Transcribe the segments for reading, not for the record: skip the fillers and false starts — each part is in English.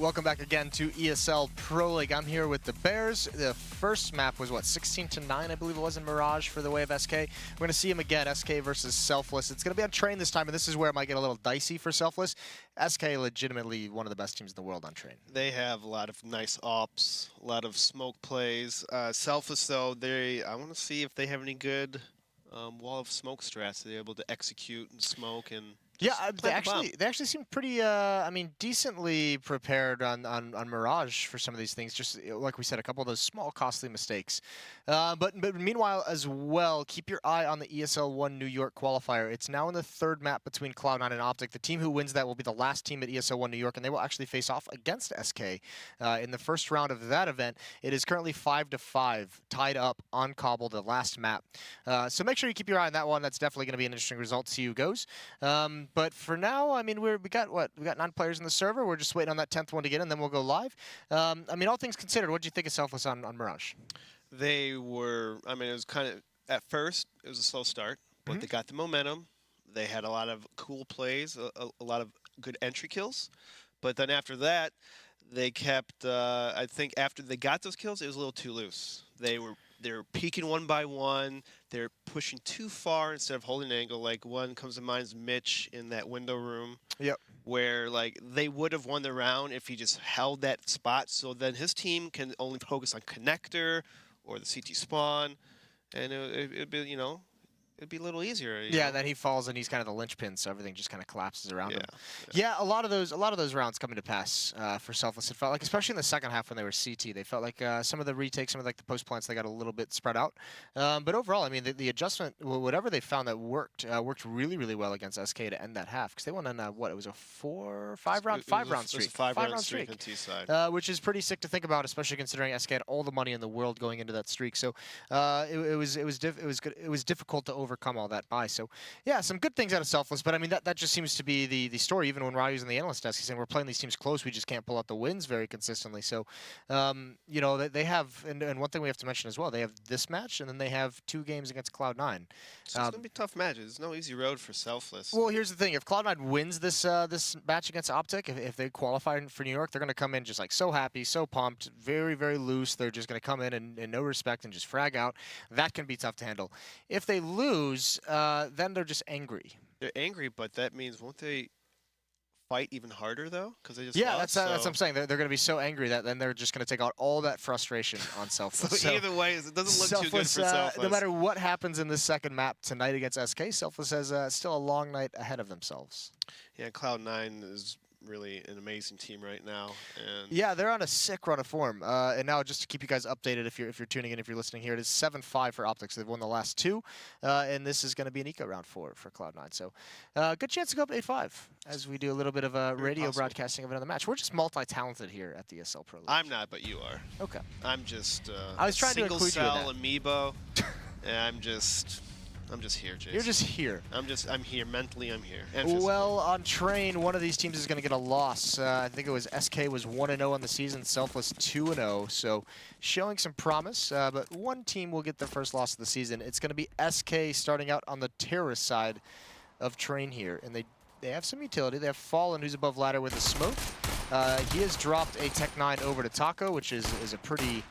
Welcome back again to ESL Pro League. I'm here with the Bears. The first map was, what, 16-9, I believe it was, in Mirage for the way of SK. We're going to see him again, SK versus Selfless. It's going to be on Train this time, and this is where it might get a little dicey for Selfless. SK legitimately one of the best teams in the world on Train. They have a lot of nice ops, a lot of smoke plays. Selfless, though, I want to see if they have any good wall of smoke strats. They're able to execute and smoke and. Yeah, they actually seem pretty, I mean, decently prepared on Mirage for some of these things. Just like we said, a couple of those small, costly mistakes. But meanwhile, as well, keep your eye on the ESL 1 New York qualifier. It's now in the third map between Cloud9 and Optic. The team who wins that will be the last team at ESL 1 New York, and they will actually face off against SK in the first round of that event. It is currently 5-5, tied up on Cobble, the last map. So make sure you keep your eye on that one. That's definitely going to be an interesting result. See who goes. But for now, I mean, we got 9 players in the server. We're just waiting on that 10th one to get in, then we'll go live. I mean, all things considered, what did you think of Selfless on Mirage? They were, I mean, it was kind of, at first, it was a slow start, but they got the momentum. They had a lot of cool plays, a lot of good entry kills. But then after that, they kept, I think after they got those kills, it was a little too loose. They're peeking one by one. They're pushing too far instead of holding an angle. Like one comes to mind is Mitch in that window room. Yep. Where like they would have won the round if he just held that spot. So then his team can only focus on connector or the CT spawn, and it'd be it'd be a little easier. Yeah, then he falls and he's kind of the linchpin, so everything just kind of collapses around him. Yeah, a lot of those rounds coming to pass for Selfless. It felt like, especially in the second half when they were CT, they felt like some of the retakes, some of like the post plants, they got a little bit spread out. But overall, I mean, the adjustment, whatever they found that worked really, really well against SK to end that half, because they won on what, it was a 5-round streak. It was a five-round streak on T side, which is pretty sick to think about, especially considering SK had all the money in the world going into that streak. So it was difficult to overcome all that by. So yeah, some good things out of Selfless, but I mean that just seems to be the story. Even when Ryu's in the analyst desk, he's saying we're playing these teams close, we just can't pull out the wins very consistently. So you know, they have, and one thing we have to mention as well, they have this match and then they have 2 games against Cloud9. So it's gonna be tough matches. There's no easy road for Selfless. Well, here's the thing: if Cloud9 wins this match against Optic, if they qualify for New York, they're gonna come in just like so happy, so pumped, very, very loose. They're just gonna come in and no respect and just frag out. That can be tough to handle. If they lose, then they're just angry. They're angry, but that means won't they fight even harder though? Because they just lost, that's what I'm saying. They're going to be so angry that then they're just going to take out all that frustration on Selfless. So either way, it doesn't look too good for Selfless. No matter what happens in this second map tonight against SK, Selfless has still a long night ahead of themselves. Yeah, Cloud9 is really an amazing team right now, and yeah, they're on a sick run of form. And now, just to keep you guys updated, if you're tuning in, if you're listening here, it is 7-5 for Optics. They've won the last 2, and this is going to be an eco round for Cloud9. So, good chance to go up 8-5 as we do a little bit of radio broadcasting of another match. We're just multi-talented here at the ESL Pro League. I'm not, but you are. Okay. I'm just I was trying to include you in that. single-cell amiibo, and I'm just here, Jason. You're just here. I'm here. Mentally, I'm here. Well, on Train, one of these teams is going to get a loss. I think it was SK was 1-0 on the season, Selfless 2-0. So showing some promise, but one team will get their first loss of the season. It's going to be SK starting out on the terrorist side of Train here. And they have some utility. They have Fallen, who's above ladder with a smoke. He has dropped a Tech 9 over to Taco, which is a pretty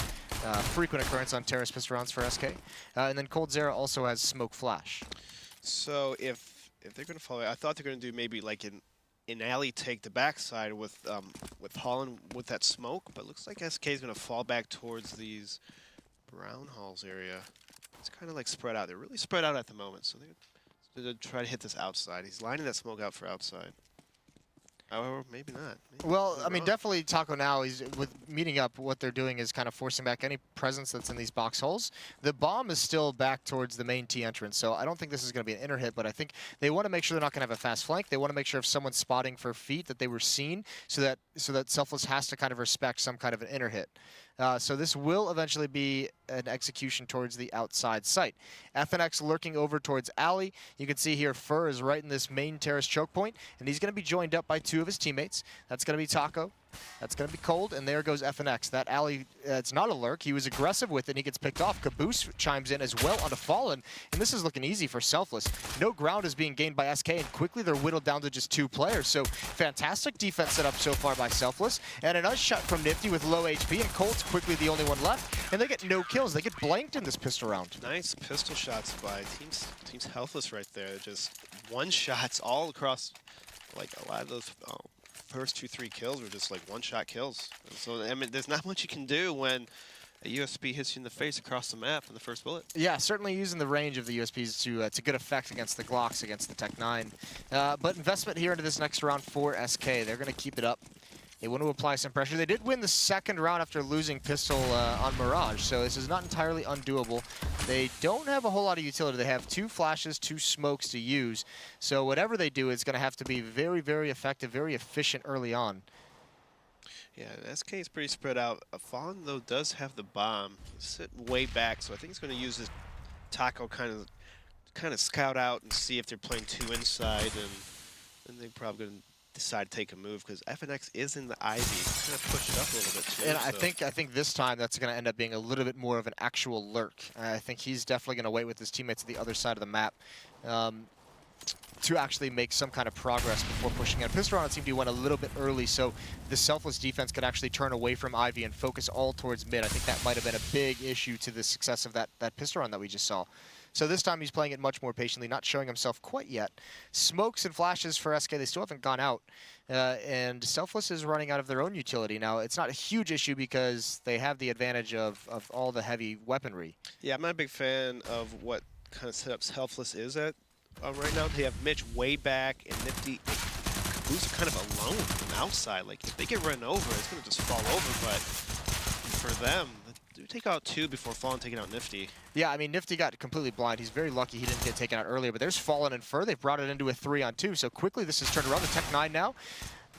frequent occurrence on terrorist pistol rounds for SK. And then Cold Zera also has smoke flash. So if they're going to follow, I thought they're going to do maybe like an alley take the backside with Holland with that smoke, but it looks like SK is going to fall back towards these brown halls area. It's kind of like spread out. They're really spread out at the moment, so they're going to try to hit this outside. He's lining that smoke out for outside. However, maybe not. Well, I mean, definitely Taco now, with meeting up, what they're doing is kind of forcing back any presence that's in these box holes. The bomb is still back towards the main T entrance, so I don't think this is going to be an inner hit, but I think they want to make sure they're not going to have a fast flank. They want to make sure if someone's spotting for feet that they were seen, so that Selfless has to kind of respect some kind of an inner hit. So this will eventually be an execution towards the outside site. FNX lurking over towards Alley. You can see here Fur is right in this main terrace choke point, and he's going to be joined up by 2 of his teammates. That's going to be Taco That's going to be Cold, and there goes FNX. That alley, it's not a lurk. He was aggressive with it, and he gets picked off. Caboose chimes in as well onto Fallen, and this is looking easy for Selfless. No ground is being gained by SK, and quickly they're whittled down to just 2 players. So fantastic defense set up so far by Selfless, and a nice shot from Nifty with low HP, and Cold's quickly the only one left, and they get no kills. They get blanked in this pistol round. Nice pistol shots by Team's Selfless right there. Just one-shots all across, like a lot of those first 2-3 kills were just like one-shot kills. And so, I mean, there's not much you can do when a USP hits you in the face across the map in the first bullet. Yeah, certainly using the range of the USPs to good effect against the Glocks, against the Tech 9. But investment here into this next round for SK. They're going to keep it up. They want to apply some pressure. They did win the second round after losing pistol on Mirage, so this is not entirely undoable. They don't have a whole lot of utility. They have 2 flashes, 2 smokes to use. So whatever they do, it's going to have to be very, very effective, very efficient early on. Yeah, SK is pretty spread out. Fallen, though, does have the bomb. He's sitting way back, so I think he's going to use his Taco kind of scout out and see if they're playing 2 inside, and they're probably going to decide to take a move because FNX is in the Ivy. He's going to push it up a little bit too. And so. I think this time that's going to end up being a little bit more of an actual lurk. I think he's definitely going to wait with his teammates at the other side of the map to actually make some kind of progress before pushing out. Pistol round seemed to went a little bit early, so the Selfless defense could actually turn away from Ivy and focus all towards mid. I think that might have been a big issue to the success of that pistol round that we just saw. So this time he's playing it much more patiently, not showing himself quite yet. Smokes and flashes for SK, they still haven't gone out. And Selfless is running out of their own utility. Now, it's not a huge issue because they have the advantage of all the heavy weaponry. Yeah, I'm not a big fan of what kind of setup Selfless is at right now. They have Mitch way back and Nifty. Caboose are kind of alone on the outside. Like, if they get run over, it's going to just fall over. But for them, do take out 2 before Fallen taking out Nifty. Yeah, I mean, Nifty got completely blind. He's very lucky he didn't get taken out earlier, but there's Fallen and Fur. They've brought it into a 3-on-2, so quickly this is turned around. The Tech 9 now.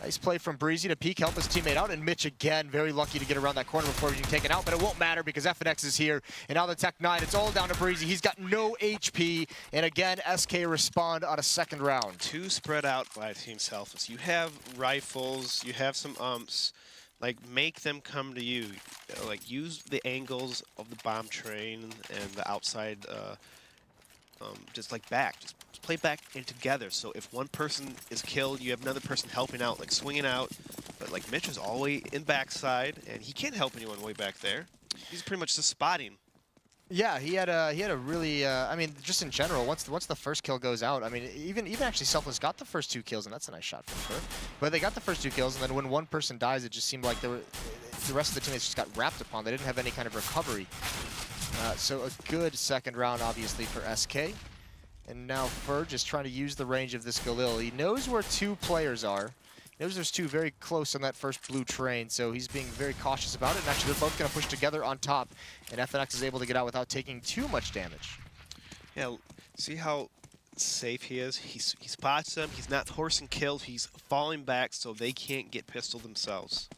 Nice play from Breezy to peek, help his teammate out, and Mitch again, very lucky to get around that corner before being taken out, but it won't matter because FNX is here, and now the Tech 9, it's all down to Breezy. He's got no HP, and again, SK respond on a second round. 2 spread out by Team Selfless. You have rifles, you have some umps. Like, make them come to you. Like, use the angles of the bomb train and the outside, just like back. Just play back and together. So if one person is killed, you have another person helping out, like swinging out. But like Mitch is all the way in backside, and he can't help anyone way back there. He's pretty much just spotting. Yeah, he had a really I mean, just in general, once the first kill goes out, I mean, even actually Selfless got the first 2 kills, and that's a nice shot from her. But they got the first 2 kills, and then when one person dies, it just seemed like the rest of the teammates just got wrapped upon. They didn't have any kind of recovery. So a good second round, obviously, for SK. And now Fur just trying to use the range of this Galil. He knows where 2 players are. He knows there's 2 very close on that first blue train, so he's being very cautious about it. And actually, they're both going to push together on top, and FNX is able to get out without taking too much damage. Yeah, see how safe he is? He spots them. He's not horsing kills. He's falling back so they can't get pistol themselves.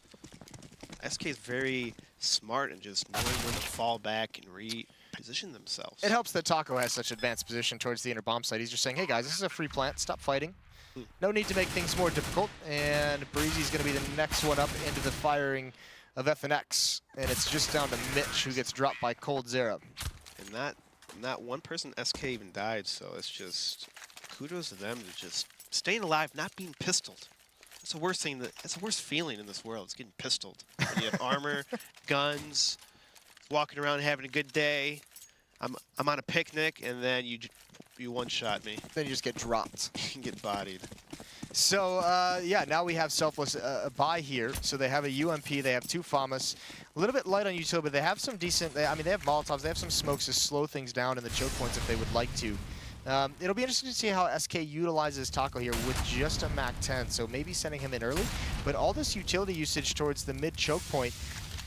SK is very smart and just knowing when to fall back and reposition themselves. It helps that Taco has such advanced position towards the inner bomb site. He's just saying, hey guys, this is a free plant. Stop fighting. No need to make things more difficult. And Breezy's going to be the next one up into the firing of FNX. And it's just down to Mitch, who gets dropped by Cold Zero. And not one person SK even died, so it's just kudos to them to just staying alive, not being pistoled. It's the worst thing. It's the worst feeling in this world. It's getting pistoled. When you have armor, guns, walking around having a good day. I'm on a picnic, and then you one-shot me. Then you just get dropped. You can get bodied. So, yeah, now we have Selfless buy here. So they have a UMP, they have 2 FAMAs. A little bit light on utility, but they have some decent, I mean, they have Molotovs, they have some smokes to slow things down in the choke points if they would like to. It'll be interesting to see how SK utilizes Taco here with just a MAC-10, so maybe sending him in early. But all this utility usage towards the mid choke point,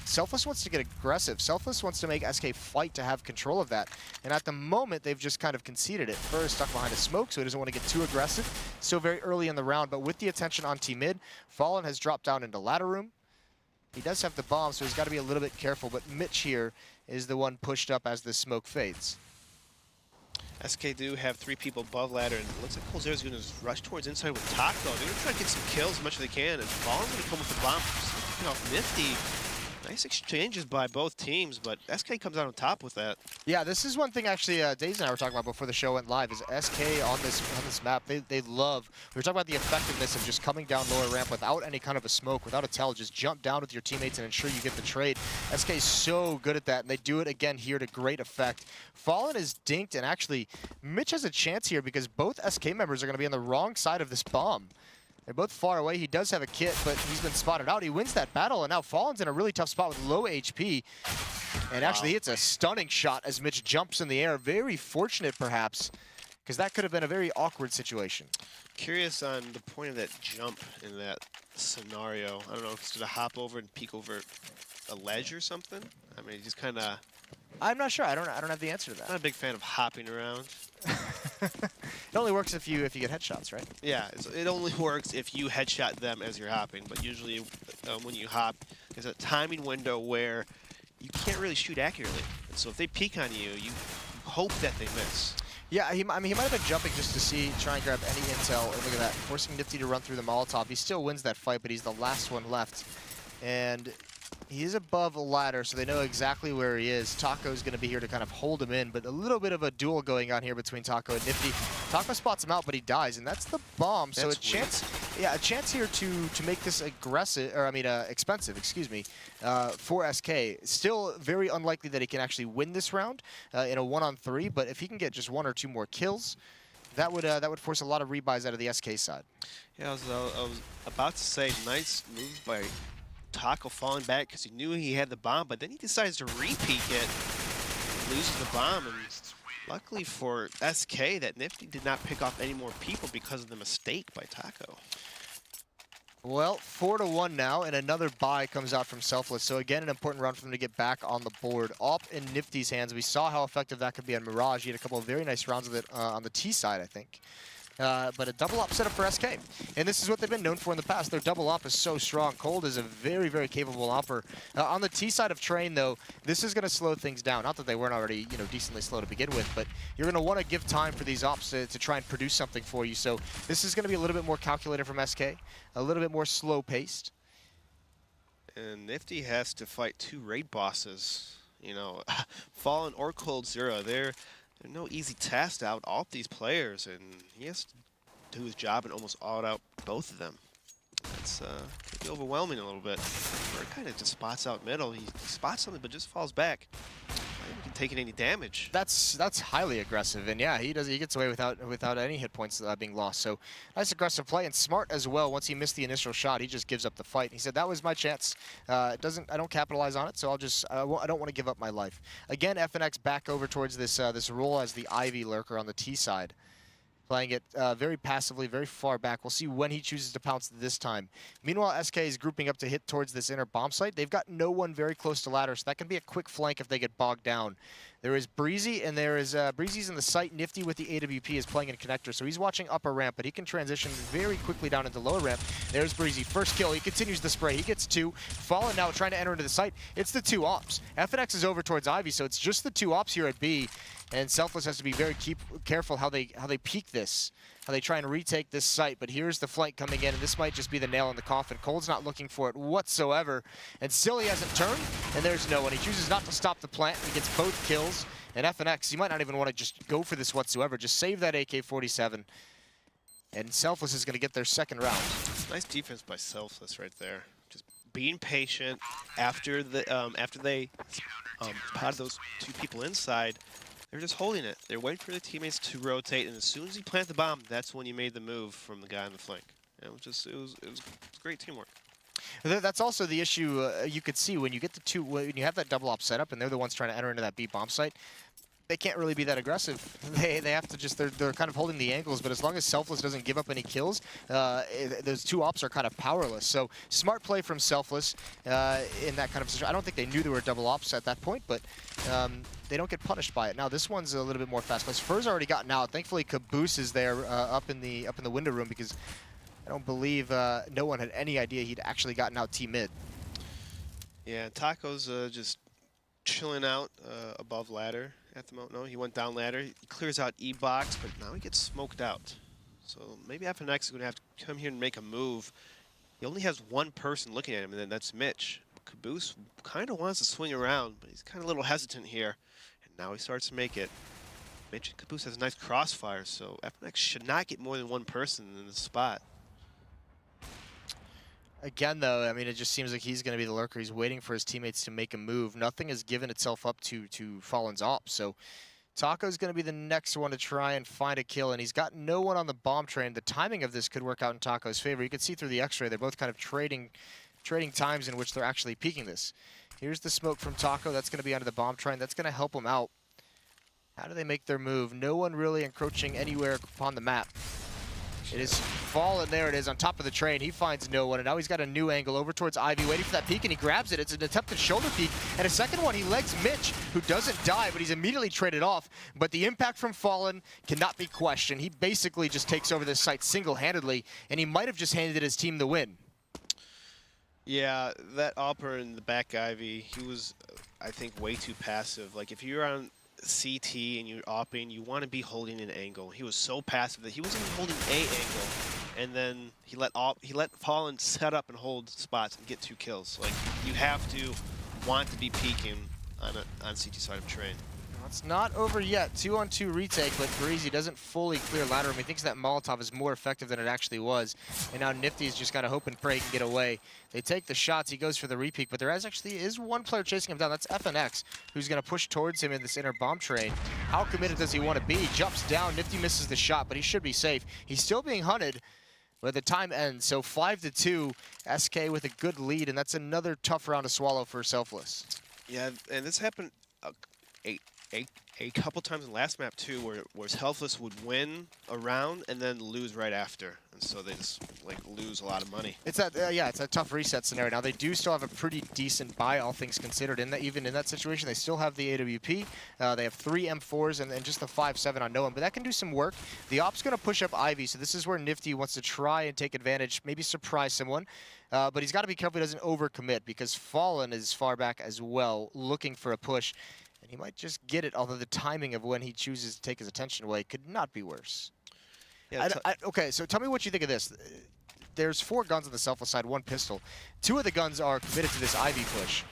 Selfless wants to get aggressive. Selfless wants to make SK fight to have control of that. And at the moment, they've just kind of conceded it. Fur is stuck behind a smoke, so he doesn't want to get too aggressive. Still very early in the round, but with the attention on T-mid, Fallen has dropped down into ladder room. He does have the bomb, so he's got to be a little bit careful, but Mitch here is the one pushed up as the smoke fades. SK do have 3 people above ladder, and it looks like Colzero's going to rush towards inside with Taco. They're going to try to get some kills as much as they can, and Fallen's going to come with the bomb. picking off Nifty. Nice exchanges by both teams, but SK comes out on top with that. Yeah, this is one thing actually Days and I were talking about before the show went live, is SK on this map, they love, we were talking about the effectiveness of just coming down lower ramp without any kind of a smoke, without a tell, just jump down with your teammates and ensure you get the trade. SK is so good at that, and they do it again here to great effect. Fallen is dinked, and actually, Mitch has a chance here because both SK members are going to be on the wrong side of this bomb. They're both far away. He does have a kit, but he's been spotted out. He wins that battle, and now Fallen's in a really tough spot with low HP. And actually, it's a stunning shot as Mitch jumps in the air. Very fortunate, perhaps, because that could have been a very awkward situation. Curious on the point of that jump in that scenario. I don't know, did a hop over and peek over a ledge or something? I mean, he just kind of... I'm not sure. I don't have the answer to that. Not a big fan of hopping around. It only works if you get headshots, right? Yeah, it only works if you headshot them as you're hopping. But usually, when you hop, there's a timing window where you can't really shoot accurately. And so if they peek on you, you hope that they miss. Yeah, I mean, he might have been jumping just to try and grab any intel. And look at that, forcing Nifty to run through the Molotov. He still wins that fight, but he's the last one left. And he is above a ladder, so they know exactly where he is. Taco's going to be here to kind of hold him in, but a little bit of a duel going on here between Taco and Nifty. Taco spots him out, but he dies, and that's the bomb. So a chance here to make this aggressive, or I mean expensive, excuse me, for SK. Still very unlikely that he can actually win this round in a 1-on-3, but if he can get just 1 or 2 more kills, that would force a lot of rebuys out of the SK side. Yeah, I was about to say, nice moves by Taco falling back because he knew he had the bomb, but then he decides to re-peek it, loses the bomb, and luckily for SK, that Nifty did not pick off any more people because of the mistake by Taco. Well, 4-1 now, and another buy comes out from Selfless. So again, an important round for them to get back on the board. Op in Nifty's hands. We saw how effective that could be on Mirage. He had a couple of very nice rounds of it on the T side, I think. But a double op setup for SK. And this is what they've been known for in the past. Their double op is so strong. Cold is a very, very capable opper. On the T side of Train, though, this is going to slow things down. Not that they weren't already, decently slow to begin with, but you're going to want to give time for these ops to try and produce something for you. So this is going to be a little bit more calculated from SK, a little bit more slow-paced. And Nifty has to fight 2 raid bosses. Fallen or Cold Zero. They're no easy task to out these players, and he has to do his job and almost out both of them. That's could be overwhelming a little bit. Bird kind of just spots out middle. He spots something, but just falls back. Not even taking any damage. That's highly aggressive, and yeah, he gets away without any hit points being lost. So nice aggressive play, and smart as well. Once he missed the initial shot, he just gives up the fight. He said that was my chance. I don't capitalize on it, so I don't want to give up my life. Again, FNX back over towards this role as the Ivy lurker on the T side. Playing it very passively, very far back. We'll see when he chooses to pounce this time. Meanwhile, SK is grouping up to hit towards this inner bomb site. They've got no one very close to ladder, so that can be a quick flank if they get bogged down. There is Breezy, and there is Breezy's in the site. Nifty with the AWP is playing in connector, so he's watching upper ramp, but he can transition very quickly down into lower ramp. There's Breezy, first kill. He continues the spray. He gets 2. Fallen now trying to enter into the site. It's the 2 ops. FNX is over towards Ivy, so it's just the 2 ops here at B. And Selfless has to be very careful how they peek this, how they try and retake this site. But here's the flank coming in, and this might just be the nail in the coffin. Cold's not looking for it whatsoever, and Silly hasn't turned, and there's no one. He chooses not to stop the plant. He gets both kills, and FNX, he might not even want to just go for this whatsoever. Just save that AK-47, and Selfless is going to get their second round. Nice defense by Selfless right there. Just being patient after they spotted those 2 people inside. They're just holding it. They're waiting for the teammates to rotate, and as soon as you plant the bomb, that's when you made the move from the guy on the flank. It was great teamwork. That's also the issue you could see when you get the when you have that double op setup, and they're the ones trying to enter into that B bomb site. They can't really be that aggressive. They have to just they're kind of holding the angles. But as long as Selfless doesn't give up any kills, those 2 ops are kind of powerless. So smart play from Selfless in that kind of situation. I don't think they knew there were double ops at that point, but they don't get punished by it. Now this one's a little bit more fast-paced. Fur's already gotten out. Thankfully, Caboose is there up in the window room because I don't believe no one had any idea he'd actually gotten out T mid. Yeah, Taco's just chilling out above ladder at the moment. No, he went down ladder. He clears out E-box, but now he gets smoked out. So maybe FNX is going to have to come here and make a move. He only has one person looking at him, and then that's Mitch. Caboose kind of wants to swing around, but he's kind of a little hesitant here. And now he starts to make it. Mitch Caboose has a nice crossfire, so FNX should not get more than one person in the spot. Again, though, I mean, it just seems like he's going to be the lurker. He's waiting for his teammates to make a move. Nothing has given itself up to Fallen's op, so Taco's going to be the next one to try and find a kill, and he's got no one on the bomb train. The timing of this could work out in Taco's favor. You can see through the X-ray, they're both kind of trading times in which they're actually peeking this. Here's the smoke from Taco. That's going to be onto the bomb train. That's going to help him out. How do they make their move? No one really encroaching anywhere upon the map. It is Fallen. There it is on top of the train. He finds no one, and now he's got a new angle over towards Ivy, waiting for that peek, and he grabs it. It's an attempted shoulder peek, and a second one, he legs Mitch, who doesn't die, but he's immediately traded off. But the impact from Fallen cannot be questioned. He basically just takes over this site single-handedly, and he might have just handed his team the win. Yeah, that Alper in the back Ivy, he was, I think, way too passive. Like, if you're on CT and you're opping, you want to be holding an angle. He was so passive that he wasn't even holding a angle, and then he let Fallen set up and hold spots and get 2 kills. Like, you have to want to be peeking on CT side of train. It's not over yet. 2-on-2 retake, but Breezy doesn't fully clear ladder room. He thinks that Molotov is more effective than it actually was. And now Nifty's just got to hope and pray he can get away. They take the shots. He goes for the repeat, but there actually is one player chasing him down. That's FNX, who's going to push towards him in this inner bomb train. How committed does he want to be? Jumps down. Nifty misses the shot, but he should be safe. He's still being hunted, but the time ends. So 5-2, SK with a good lead, and that's another tough round to swallow for Selfless. Yeah, and this happened a couple times in the last map too, where Selfless would win a round and then lose right after, and so they just like lose a lot of money. It's that yeah, it's a tough reset scenario. Now they do still have a pretty decent buy, all things considered. In that, even in that situation, they still have the AWP. They have 3 M4s and just the 5-7 on no one, but that can do some work. The op's going to push up Ivy, so this is where Nifty wants to try and take advantage, maybe surprise someone. But he's got to be careful he doesn't overcommit, because Fallen is far back as well, looking for a push. And he might just get it, although the timing of when he chooses to take his attention away could not be worse. Yeah, okay, so tell me what you think of this. There's 4 guns on the Selfless side, 1 pistol. 2 of the guns are committed to this Ivy push.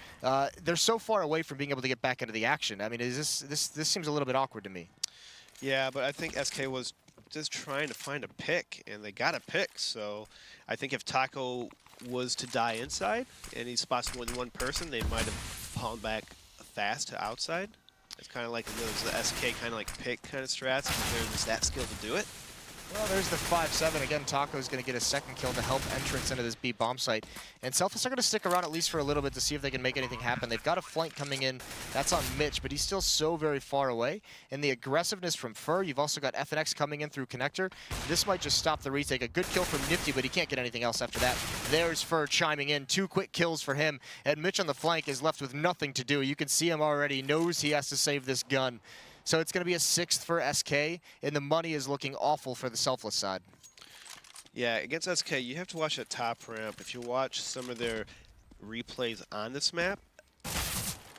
They're so far away from being able to get back into the action. I mean, this seems a little bit awkward to me. Yeah, but I think SK was just trying to find a pick, and they got a pick. So I think if Taco was to die inside and he spots more than one person, they might have fallen back fast to outside. It's kind of like the SK kind of like pick kind of strats, but there's that skill to do it. Well, there's the 5-7. Again, Taco's going to get a second kill to help entrance into this B bomb site. And Selfless are going to stick around at least for a little bit to see if they can make anything happen. They've got a flank coming in. That's on Mitch, but he's still so very far away. And the aggressiveness from Fur, you've also got FNX coming in through Connector. This might just stop the retake. A good kill from Nifty, but he can't get anything else after that. There's Fur chiming in. 2 quick kills for him. And Mitch on the flank is left with nothing to do. You can see him already. He knows he has to save this gun. So it's going to be a 6th for SK, and the money is looking awful for the Selfless side. Yeah, against SK, you have to watch that top ramp. If you watch some of their replays on this map,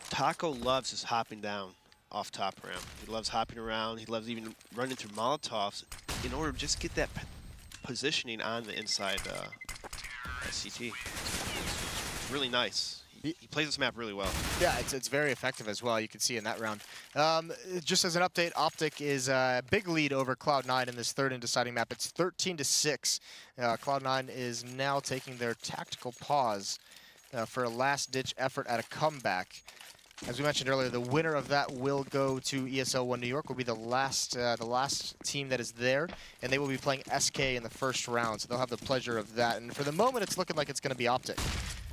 Taco loves just hopping down off top ramp. He loves hopping around. He loves even running through Molotovs in order to just get that positioning on the inside CT. It's really nice. He plays this map really well. Yeah, it's very effective as well. You can see in that round. Just as an update, Optic is a big lead over Cloud9 in this 3rd and deciding map. It's 13-6. Cloud9 is now taking their tactical pause for a last-ditch effort at a comeback. As we mentioned earlier, the winner of that will go to ESL 1 New York, will be the last team that is there, and they will be playing SK in the first round, so they'll have the pleasure of that. And for the moment, it's looking like it's going to be Optic.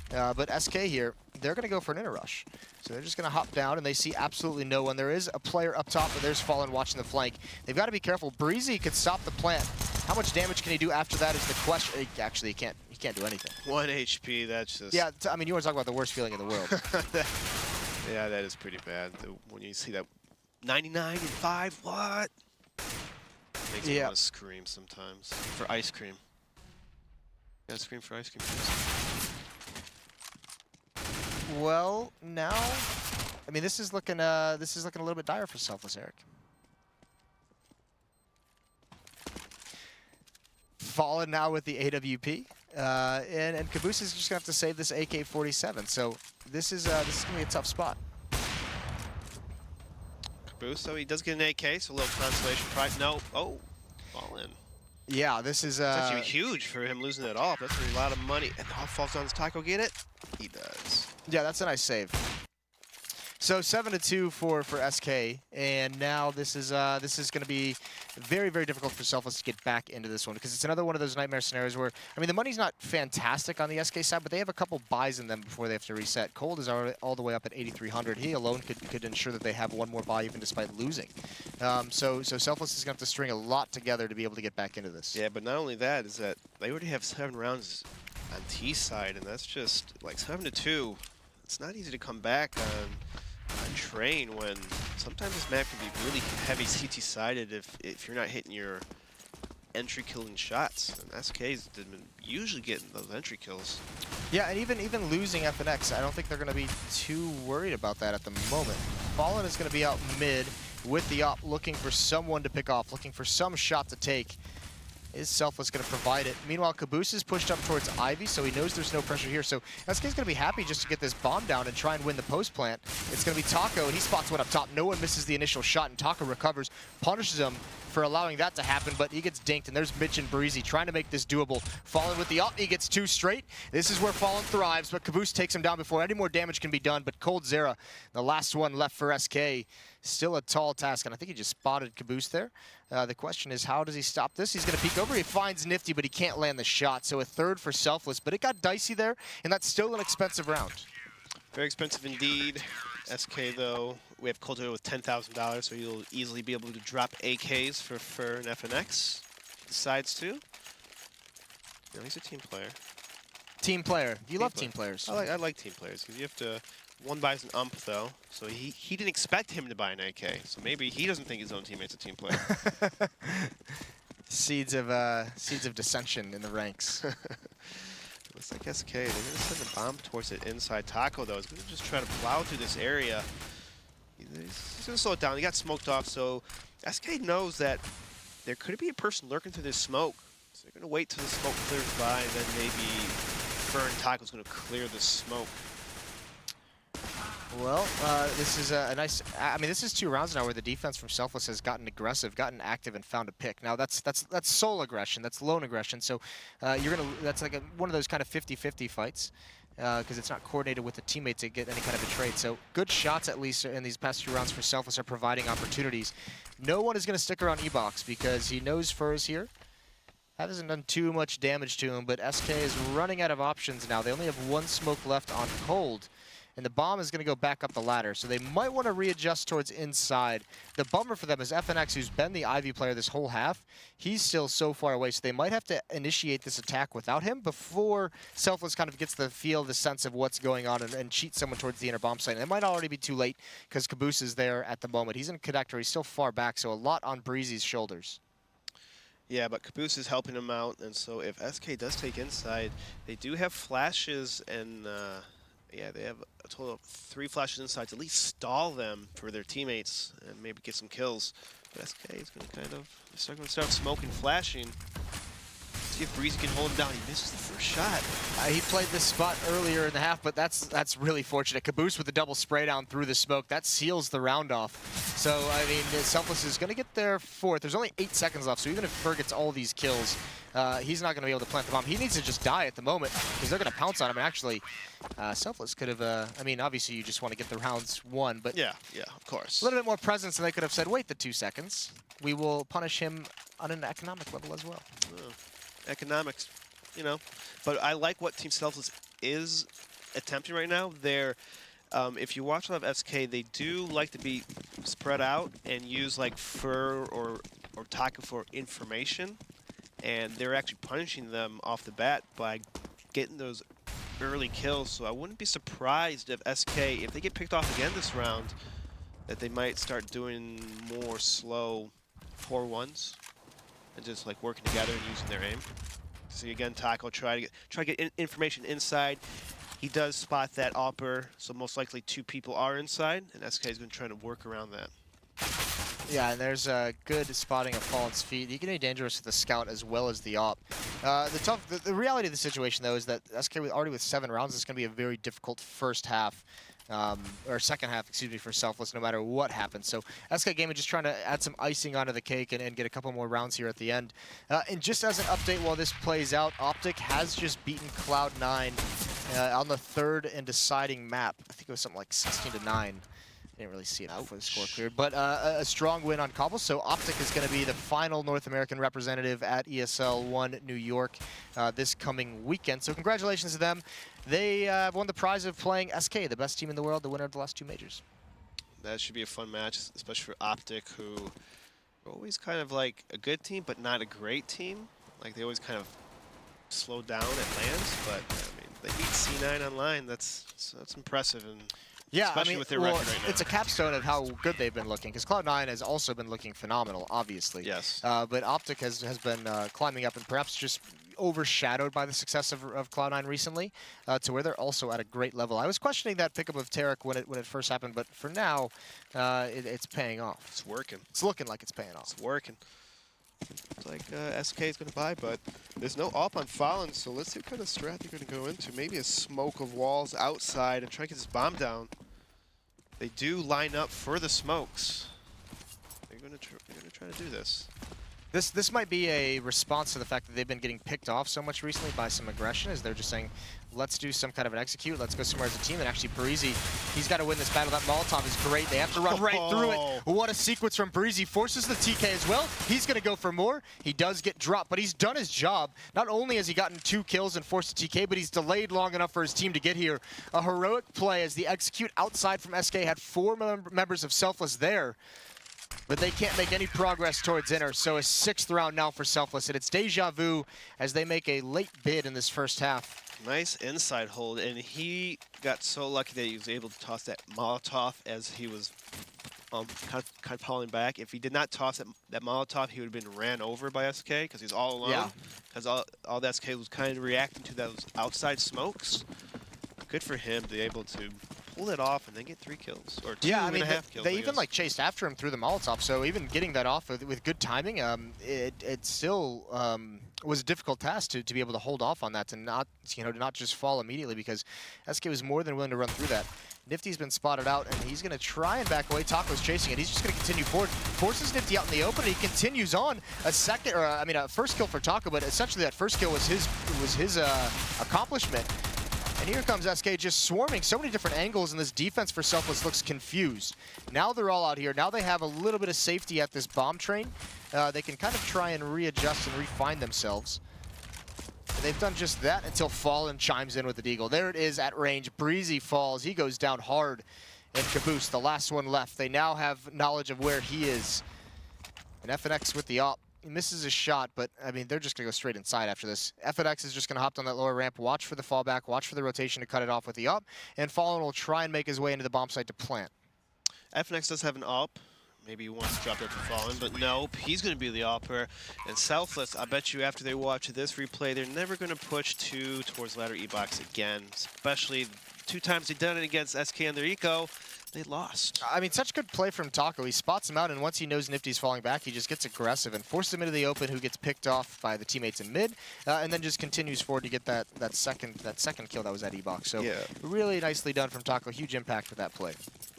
But SK here, they're going to go for an inner rush. So they're just going to hop down, and they see absolutely no one. There is a player up top, but there's Fallen watching the flank. They've got to be careful. Breezy could stop the plant. How much damage can he do after that is the question. Actually, he can't do anything. 1 HP, that's just... Yeah, I mean, you want to talk about the worst feeling in the world. Yeah, that is pretty bad. When you see that 99 and 5, what? Makes me want to scream sometimes. For ice cream. Yeah, scream for ice cream, please. Well, now, I mean, this is looking a little bit dire for Selfless, Eric. Fallen now with the AWP. And Caboose is just gonna have to save this AK-47. So this is gonna be a tough spot. Caboose, so he does get an AK, so a little consolation prize. No, oh, fall in. Yeah, this is It's actually huge for him losing it off. That's a lot of money. And the off falls on his tackle. Get it? He does. Yeah, that's a nice save. So 7-2 for SK, and now this is going to be very, very difficult for Selfless to get back into this one, because it's another one of those nightmare scenarios where, I mean, the money's not fantastic on the SK side, but they have a couple buys in them before they have to reset. Cold is already all the way up at 8,300. He alone could ensure that they have one more buy even despite losing. So Selfless is going to have to string a lot together to be able to get back into this. Yeah, but not only that, is that they already have 7 rounds on T side, and that's just like 7-2. It's not easy to come back on train when sometimes this map can be really heavy CT sided if you're not hitting your entry killing shots. And SK's been usually getting those entry kills. Yeah, and even losing FNX, I don't think they're going to be too worried about that at the moment. Fallen is going to be out mid with the op, looking for someone to pick off, looking for some shot to take. Is Selfless going to provide it? Meanwhile, Caboose is pushed up towards Ivy, so he knows there's no pressure here. So SK's going to be happy just to get this bomb down and try and win the post plant. It's going to be Taco, and he spots one up top. No one misses the initial shot, and Taco recovers, punishes him for allowing that to happen, but he gets dinked, and there's Mitch and Breezy trying to make this doable. Fallen with the up, he gets 2 straight. This is where Fallen thrives, but Caboose takes him down before any more damage can be done. But Cold Zera, the last one left for SK, still a tall task, and I think he just spotted Caboose there. The question is, how does he stop this? He's going to peek over. He finds Nifty, but he can't land the shot. So a third for Selfless, but it got dicey there, and that's still an expensive round. Very expensive indeed. SK, though, we have Cold with $10,000, so he'll easily be able to drop AKs for Fur and FNX. He decides to. No, he's a team player. Team player. You love team players. I like team players, because you have to... One buys an ump, though, so he didn't expect him to buy an AK, so maybe he doesn't think his own teammate's a team player. Seeds of dissension in the ranks. Looks like SK, they're going to send a bomb towards the inside. Taco, though, is going to just try to plow through this area. He's going to slow it down. He got smoked off, so SK knows that there could be a person lurking through this smoke. So they're going to wait till the smoke clears by, and then maybe Fur and Taco's going to clear the smoke. Well, this is a nice. I mean, this is 2 rounds now where the defense from Selfless has gotten aggressive, gotten active, and found a pick. Now that's sole aggression, that's lone aggression. So that's like one of those kind of 50-50 fights because it's not coordinated with the teammate to get any kind of a trade. So good shots at least in these past 2 rounds for Selfless are providing opportunities. No one is going to stick around E-Box because he knows Fur is here. That hasn't done too much damage to him, but SK is running out of options now. They only have 1 smoke left on Cold. And the bomb is going to go back up the ladder, so they might want to readjust towards inside. The bummer for them is FNX, who's been the Ivy player this whole half. He's still so far away, so they might have to initiate this attack without him before Selfless kind of gets the feel, the sense of what's going on and cheat someone towards the inner bomb site. And it might already be too late because Caboose is there at the moment. He's in connector. He's still far back, so a lot on Breezy's shoulders. Yeah, but Caboose is helping him out, and so if SK does take inside, they do have flashes and... yeah, they have a total of 3 flashes inside to at least stall them for their teammates and maybe get some kills. But SK is going to kind of start smoking, flashing. See if Breezy can hold him down. He misses the first shot. He played this spot earlier in the half, but that's really fortunate. Caboose with the double spray down through the smoke. That seals the round off. So, I mean, Selfless is going to get their 4th. There's only 8 seconds left, so even if Fur gets all these kills, he's not going to be able to plant the bomb. He needs to just die at the moment because they're going to pounce on him. And actually, Selfless could have, I mean, obviously you just want to get the rounds won, but yeah, of course. A little bit more presence, and they could have said, wait the 2 seconds. We will punish him on an economic level as well. Economics, you know. But I like what Team Selfless is attempting right now. They're, if you watch a lot of SK, they do like to be spread out and use like Fur or Taco for information. And they're actually punishing them off the bat by getting those early kills. So I wouldn't be surprised if SK, if they get picked off again this round, that they might start doing more slow 4-1s and just like working together and using their aim. See again, Taco try to get information inside. He does spot that upper, so most likely 2 people are inside, and SK is going to try to work around that. Yeah, and there's a good spotting of Fallen's feet. He can be dangerous with the scout as well as the op. The reality of the situation, though, is that SK already with 7 rounds is going to be a very difficult first half. Or second half, excuse me, for Selfless, no matter what happens. So SK Gaming just trying to add some icing onto the cake and get a couple more rounds here at the end. And just as an update while this plays out, Optic has just beaten Cloud9 on the 3rd and deciding map. I think it was something like 16-9. Didn't really see it before the score cleared, but a strong win on Cobble. So Optic is going to be the final North American representative at ESL 1 New York this coming weekend. So congratulations to them. They won the prize of playing SK, the best team in the world, the winner of the last 2 majors. That should be a fun match, especially for Optic, who are always kind of like a good team, but not a great team. Like they always kind of slow down at lands, but I mean, they beat C9 online. That's impressive. And yeah, especially I mean, with their record right now. It's a capstone of how good they've been looking, because Cloud9 has also been looking phenomenal, obviously. Yes. But Optic has been climbing up and perhaps just overshadowed by the success of Cloud9 recently, to where they're also at a great level. I was questioning that pickup of Tarek when it first happened, but for now, it's paying off. It's working. It's looking like it's paying off. It's working. Looks like SK is going to buy, but there's no op on Fallen, so let's see what kind of strat they're going to go into. Maybe a smoke of walls outside and try to get this bomb down. They do line up for the smokes. They're going to try to do this. This might be a response to the fact that they've been getting picked off so much recently by some aggression, as they're just saying, let's do some kind of an execute, let's go somewhere as a team. And actually, Breezy, he's got to win this battle. That Molotov is great. They have to run right through it. What a sequence from Breezy. Forces the TK as well. He's going to go for more. He does get dropped, but he's done his job. Not only has he gotten 2 kills and forced a TK, but he's delayed long enough for his team to get here. A heroic play as the execute outside from SK had 4 members of Selfless there. But they can't make any progress towards inner, so a 6th round now for Selfless, and it's deja vu as they make a late bid in this first half. Nice inside hold, and he got so lucky that he was able to toss that Molotov as he was kind of pulling back. If he did not toss that Molotov, he would have been ran over by SK because he's all alone. Yeah. Because all the SK was kind of reacting to those outside smokes. Good for him to be able to pull it off and then get 3 kills, or 2 and a half kills. They even like chased after him through the Molotov, so even getting that off with good timing, it still was a difficult task to be able to hold off on that, to not just fall immediately, because SK was more than willing to run through that. Nifty's been spotted out, and he's going to try and back away. Taco's chasing it. He's just going to continue forward. Forces Nifty out in the open, and he continues on. A first kill for Taco, but essentially that first kill was his accomplishment. And here comes SK just swarming so many different angles, and this defense for Selfless looks confused. Now they're all out here. Now they have a little bit of safety at this bomb train. They can kind of try and readjust and refine themselves. And they've done just that until Fallen chimes in with the deagle. There it is at range. Breezy falls. He goes down hard. And Caboose, the last one left. They now have knowledge of where he is. And FNX with the op. He misses his shot, but I mean, they're just going to go straight inside after this. FNX is just going to hop down that lower ramp, watch for the fallback, watch for the rotation to cut it off with the op, and Fallen will try and make his way into the bomb site to plant. FNX does have an op. Maybe he wants to drop it for Fallen, but nope, he's going to be the opper. And Selfless, I bet you after they watch this replay, they're never going to push 2 towards ladder E-box again, especially 2 times they've done it against SK and their eco. They lost. I mean, such good play from Taco. He spots him out, and once he knows Nifty's falling back, he just gets aggressive and forces him into the open, who gets picked off by the teammates in mid, and then just continues forward to get that second kill that was at E-box. So yeah, really nicely done from Taco. Huge impact with that play.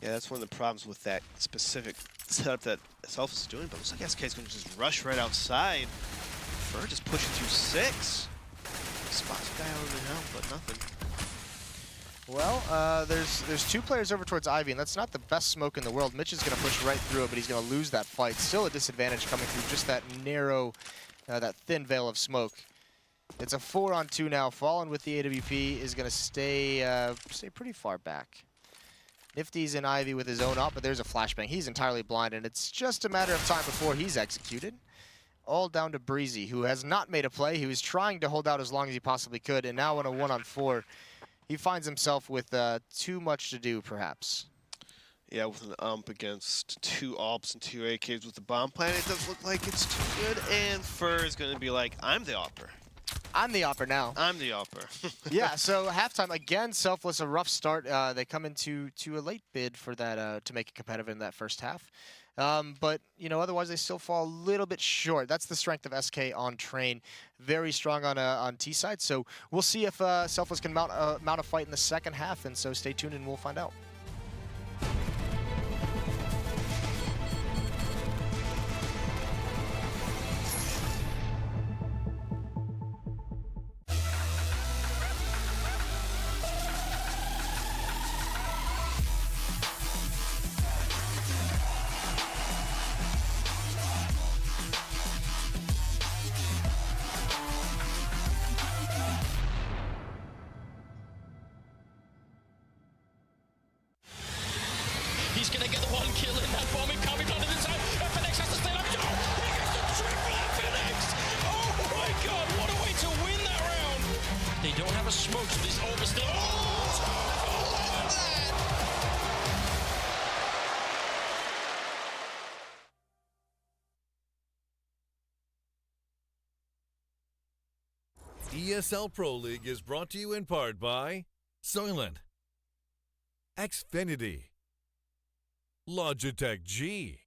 Yeah, that's one of the problems with that specific setup that Selfless is doing, but it looks like SK is going to just rush right outside. Fur just pushing through 6. Spots the guy out in the hell, but nothing. Well, there's 2 players over towards Ivy, and that's not the best smoke in the world. Mitch is going to push right through it, but he's going to lose that fight. Still a disadvantage coming through just that narrow, that thin veil of smoke. It's a 4-on-2 now. Fallen with the AWP is going to stay pretty far back. Nifty's in Ivy with his own op, but there's a flashbang. He's entirely blind, and it's just a matter of time before he's executed. All down to Breezy, who has not made a play. He was trying to hold out as long as he possibly could, and now on a 1-on-4, he finds himself with too much to do, perhaps. Yeah, with an ump against 2 alps and 2 AKs with the bomb plan, it does look like it's too good, and Fur is going to be like, I'm the opper. I'm the opper now. I'm the opper. Yeah, so halftime, again, Selfless, a rough start. They come into a late bid for that to make it competitive in that first half. But, you know, otherwise they still fall a little bit short. That's the strength of SK on train. Very strong on T side. So we'll see if Selfless can mount a fight in the second half. And so stay tuned and we'll find out. He's gonna get the one kill in that bomb coming down to the side. FNX has to stay up. Oh, he gets the triple FNX! Oh my god, what a way to win that round! They don't have a smoke, so this orb is still. Oh, love that! ESL Pro League is brought to you in part by Soylent, Xfinity, Logitech G,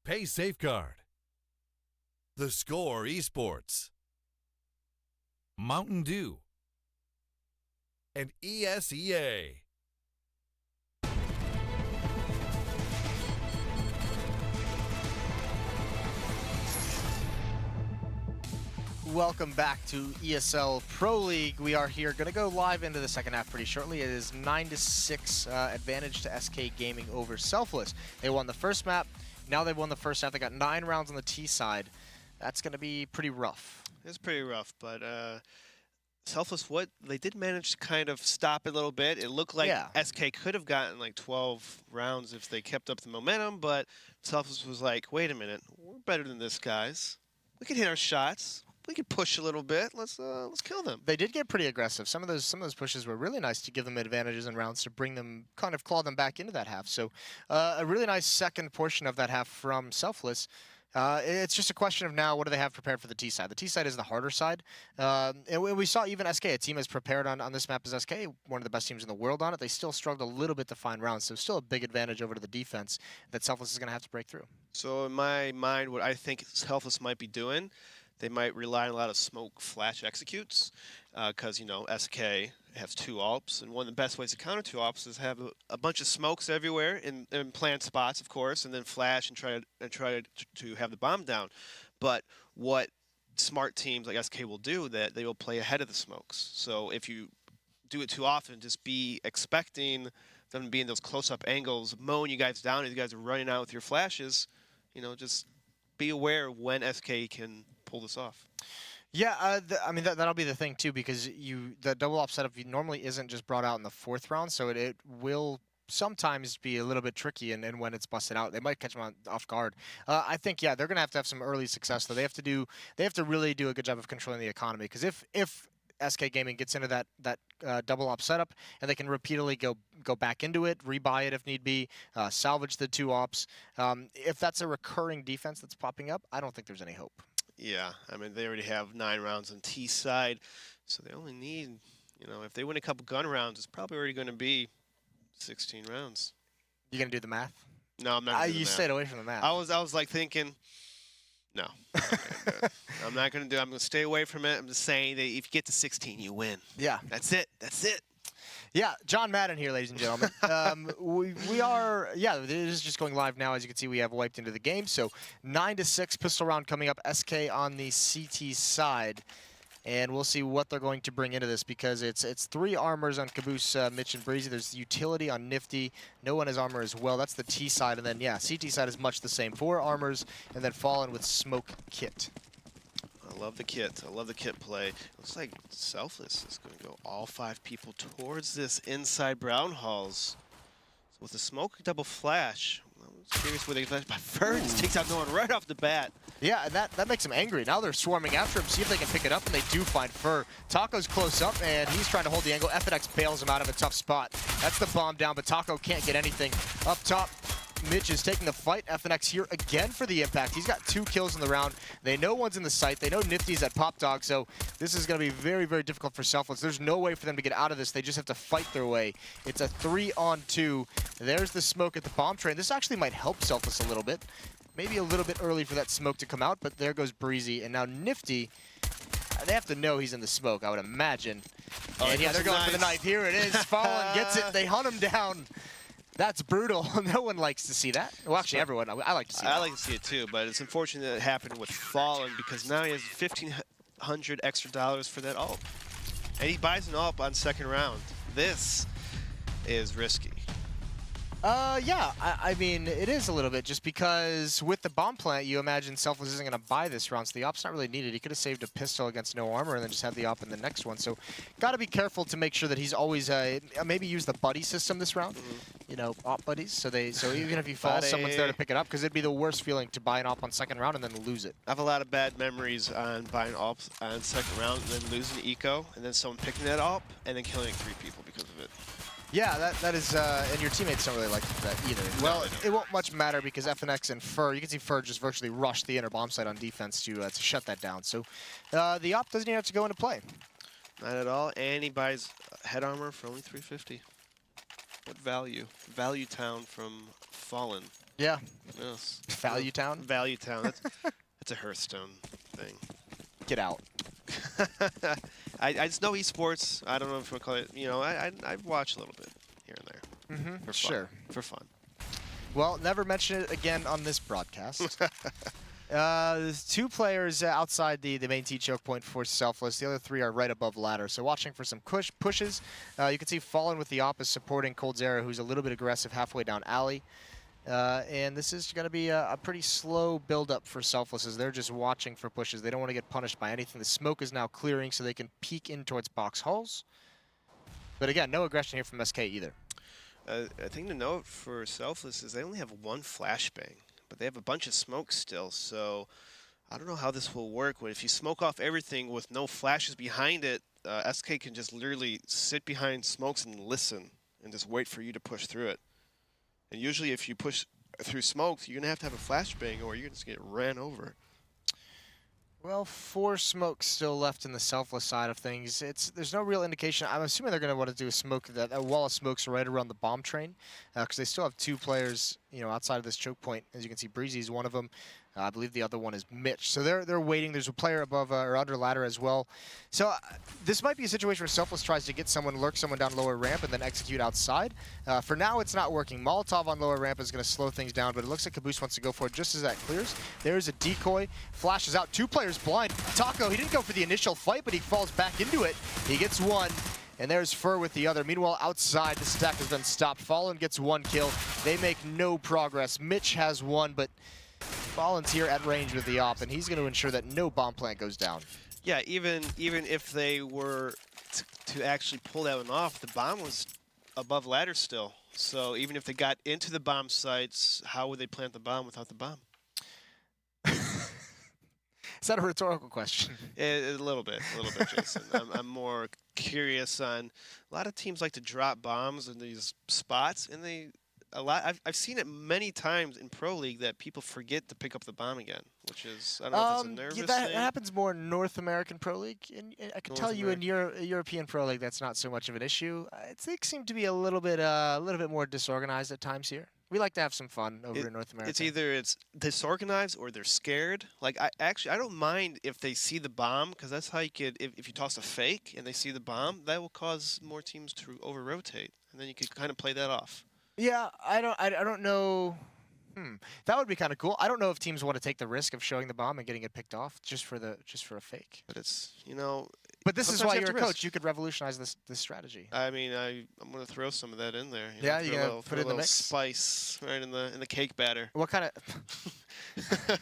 Pay Safeguard, The Score Esports, Mountain Dew, and ESEA. Welcome back to ESL Pro League. We are here, going to go live into the second half pretty shortly. It is 9-6 advantage to SK Gaming over Selfless. They won the first map. Now they've won the first half. They got 9 rounds on the T side. That's going to be pretty rough. It's pretty rough, but Selfless, they did manage to kind of stop it a little bit. It looked like SK could have gotten like 12 rounds if they kept up the momentum, but Selfless was like, wait a minute, we're better than this, guys. We can hit our shots. We could push a little bit. Let's kill them. They did get pretty aggressive. Some of those pushes were really nice to give them advantages in rounds to bring them, kind of claw them back into that half. So a really nice second portion of that half from Selfless. It's just a question of now, what do they have prepared for the T side? The T side is the harder side. And we saw even SK, a team as prepared on this map as SK, one of the best teams in the world on it. They still struggled a little bit to find rounds. So still a big advantage over to the defense that Selfless is going to have to break through. So in my mind, what I think Selfless might be doing, they might rely on a lot of smoke flash executes because, you know, SK has 2 AWPs, and one of the best ways to counter 2 AWPs is have a bunch of smokes everywhere in plant spots, of course, and then flash and try to have the bomb down. But what smart teams like SK will do, that they will play ahead of the smokes. So if you do it too often, just be expecting them to be in those close-up angles, mowing you guys down, and you guys are running out with your flashes. You know, just be aware when SK can pull this off. Yeah, I mean, that'll be the thing, too, because the double op setup normally isn't just brought out in the 4th round, so it will sometimes be a little bit tricky, and when it's busted out, they might catch them off guard. I think, yeah, they're going to have some early success, though. They have to really do a good job of controlling the economy, because if SK Gaming gets into that double op setup, and they can repeatedly go back into it, rebuy it if need be, salvage the 2 ops. If that's a recurring defense that's popping up, I don't think there's any hope. Yeah, I mean, they already have 9 rounds on T side, so they only need, you know, if they win a couple gun rounds, it's probably already going to be 16 rounds. You going to do the math? No, I'm not going to do the You math. stayed away from the math. I was like thinking, no, I'm not going to do it. I'm going to stay away from it. I'm just saying that if you get to 16, you win. Yeah. That's it. That's it. Yeah, John Madden here, ladies and gentlemen. We are, yeah, it is just going live now. As you can see, we have wiped into the game. So 9-6 pistol round coming up. SK on the CT side. And we'll see what they're going to bring into this, because it's 3 armors on Caboose, Mitch, and Breezy. There's utility on Nifty. No one has armor as well. That's the T side. And then, yeah, CT side is much the same. 4 armors, and then Fallen with Smoke Kit. I love the kit. I love the kit play. Looks like Selfless is going to go all 5 people towards this inside Brown Halls. So with the smoke double flash, I was curious where they flash, but Ferns takes out no one right off the bat. Yeah, and that makes them angry. Now they're swarming after him, see if they can pick it up, and they do find Fur. Taco's close up, and he's trying to hold the angle. FNX bails him out of a tough spot. That's the bomb down, but Taco can't get anything. Up top, Mitch is taking the fight. FNX here again for the impact. He's got 2 kills in the round. They know one's in the site. They know Nifty's at Pop Dog, so this is going to be very, very difficult for Selfless. There's no way for them to get out of this. They just have to fight their way. It's a 3-on-2. There's the smoke at the bomb train. This actually might help Selfless a little bit. Maybe a little bit early for that smoke to come out, but there goes Breezy. And now Nifty, they have to know he's in the smoke, I would imagine. Oh, and yeah, they're going for the knife. Here it is. Fallen gets it. They hunt him down. That's brutal. No one likes to see that. Well, actually, everyone. I like to see that. I like to see it too, but it's unfortunate that it happened with Fallen because now he has $1,500 extra for that ult. And he buys an ult on second round. This is risky. Yeah, I mean, it is a little bit, just because with the bomb plant, you imagine Selfless isn't going to buy this round, so the op's not really needed. He could have saved a pistol against no armor and then just had the op in the next one. So got to be careful to make sure that he's always, maybe use the buddy system this round, you know, op buddies. So even if he falls, someone's there to pick it up, because it'd be the worst feeling to buy an op on second round and then lose it. I have a lot of bad memories on buying ops on second round and then losing eco, and then someone picking that op and then killing 3 people because of it. Yeah, that is, and your teammates don't really like that either. Well, it won't much matter because FNX and Fur, you can see Fur just virtually rush the inner bomb site on defense to shut that down. So the op doesn't even have to go into play. Not at all, and he buys head armor for only $350. What value? Value Town from Fallen. Yeah. Yes. Value Town? Value Town. That's a Hearthstone thing. Get out. I just know esports. I don't know if we'll call it. You know, I watch a little bit here and there. Mm-hmm. For fun. Sure. For fun. Well, never mention it again on this broadcast. There's 2 players outside the main T choke point for Selfless. The other 3 are right above ladder. So watching for some pushes. You can see Fallen with the op is supporting Coldzera, who's a little bit aggressive halfway down alley. And this is going to be a pretty slow build-up for Selfless as they're just watching for pushes. They don't want to get punished by anything. The smoke is now clearing so they can peek in towards box hulls. But again, no aggression here from SK either. A thing to note for Selfless is they only have 1 flashbang, but they have a bunch of smoke still. So I don't know how this will work. If you smoke off everything with no flashes behind it, SK can just literally sit behind smokes and listen and just wait for you to push through it. And usually if you push through smokes, you're going to have a flashbang or you're just going to get ran over. Well, 4 smokes still left in the Selfless side of things. There's no real indication. I'm assuming they're going to want to do a wall of smokes right around the bomb train, because they still have 2 players, you know, outside of this choke point. As you can see, Breezy is one of them. I believe the other one is Mitch. So they're waiting. There's a player above or under ladder as well. So this might be a situation where Selfless tries to get someone, lurk someone down lower ramp, and then execute outside. For now, it's not working. Molotov on lower ramp is going to slow things down, but it looks like Caboose wants to go for it just as that clears. There's a decoy. Flashes out. 2 players blind. Taco, he didn't go for the initial fight, but he falls back into it. He gets 1. And there's Fur with the other. Meanwhile, outside, this attack has been stopped. Fallen gets 1 kill. They make no progress. Mitch has 1, but Fallen's here at range with the op, and he's going to ensure that no bomb plant goes down. Yeah, even if they were to actually pull that one off, the bomb was above ladder still. So even if they got into the bomb sites, how would they plant the bomb without the bomb? Is that a rhetorical question? A little bit, Jason. I'm more curious on, a lot of teams like to drop bombs in these spots, and I've seen it many times in Pro League that people forget to pick up the bomm again, which is, I don't know if it's a nervous thing. That happens more in North American Pro League. And I can tell you in European Pro League that's not so much of an issue. Things seem to be a little bit more disorganized at times here. We like to have some fun over in North America. It's either it's disorganized or they're scared. Like, I don't mind if they see the bomb, because that's how you could, if you toss a fake and they see the bomb, that will cause more teams to over-rotate, and then you could kind of play that off. Yeah, I don't know. That would be kind of cool. I don't know if teams want to take the risk of showing the bomb and getting it picked off just for a fake. But it's, you know. But this is why you're a coach. You could revolutionize this strategy. I mean, I'm going to throw some of that in there. Yeah, you gotta put it in the mix. Spice right in the cake batter. What kind of?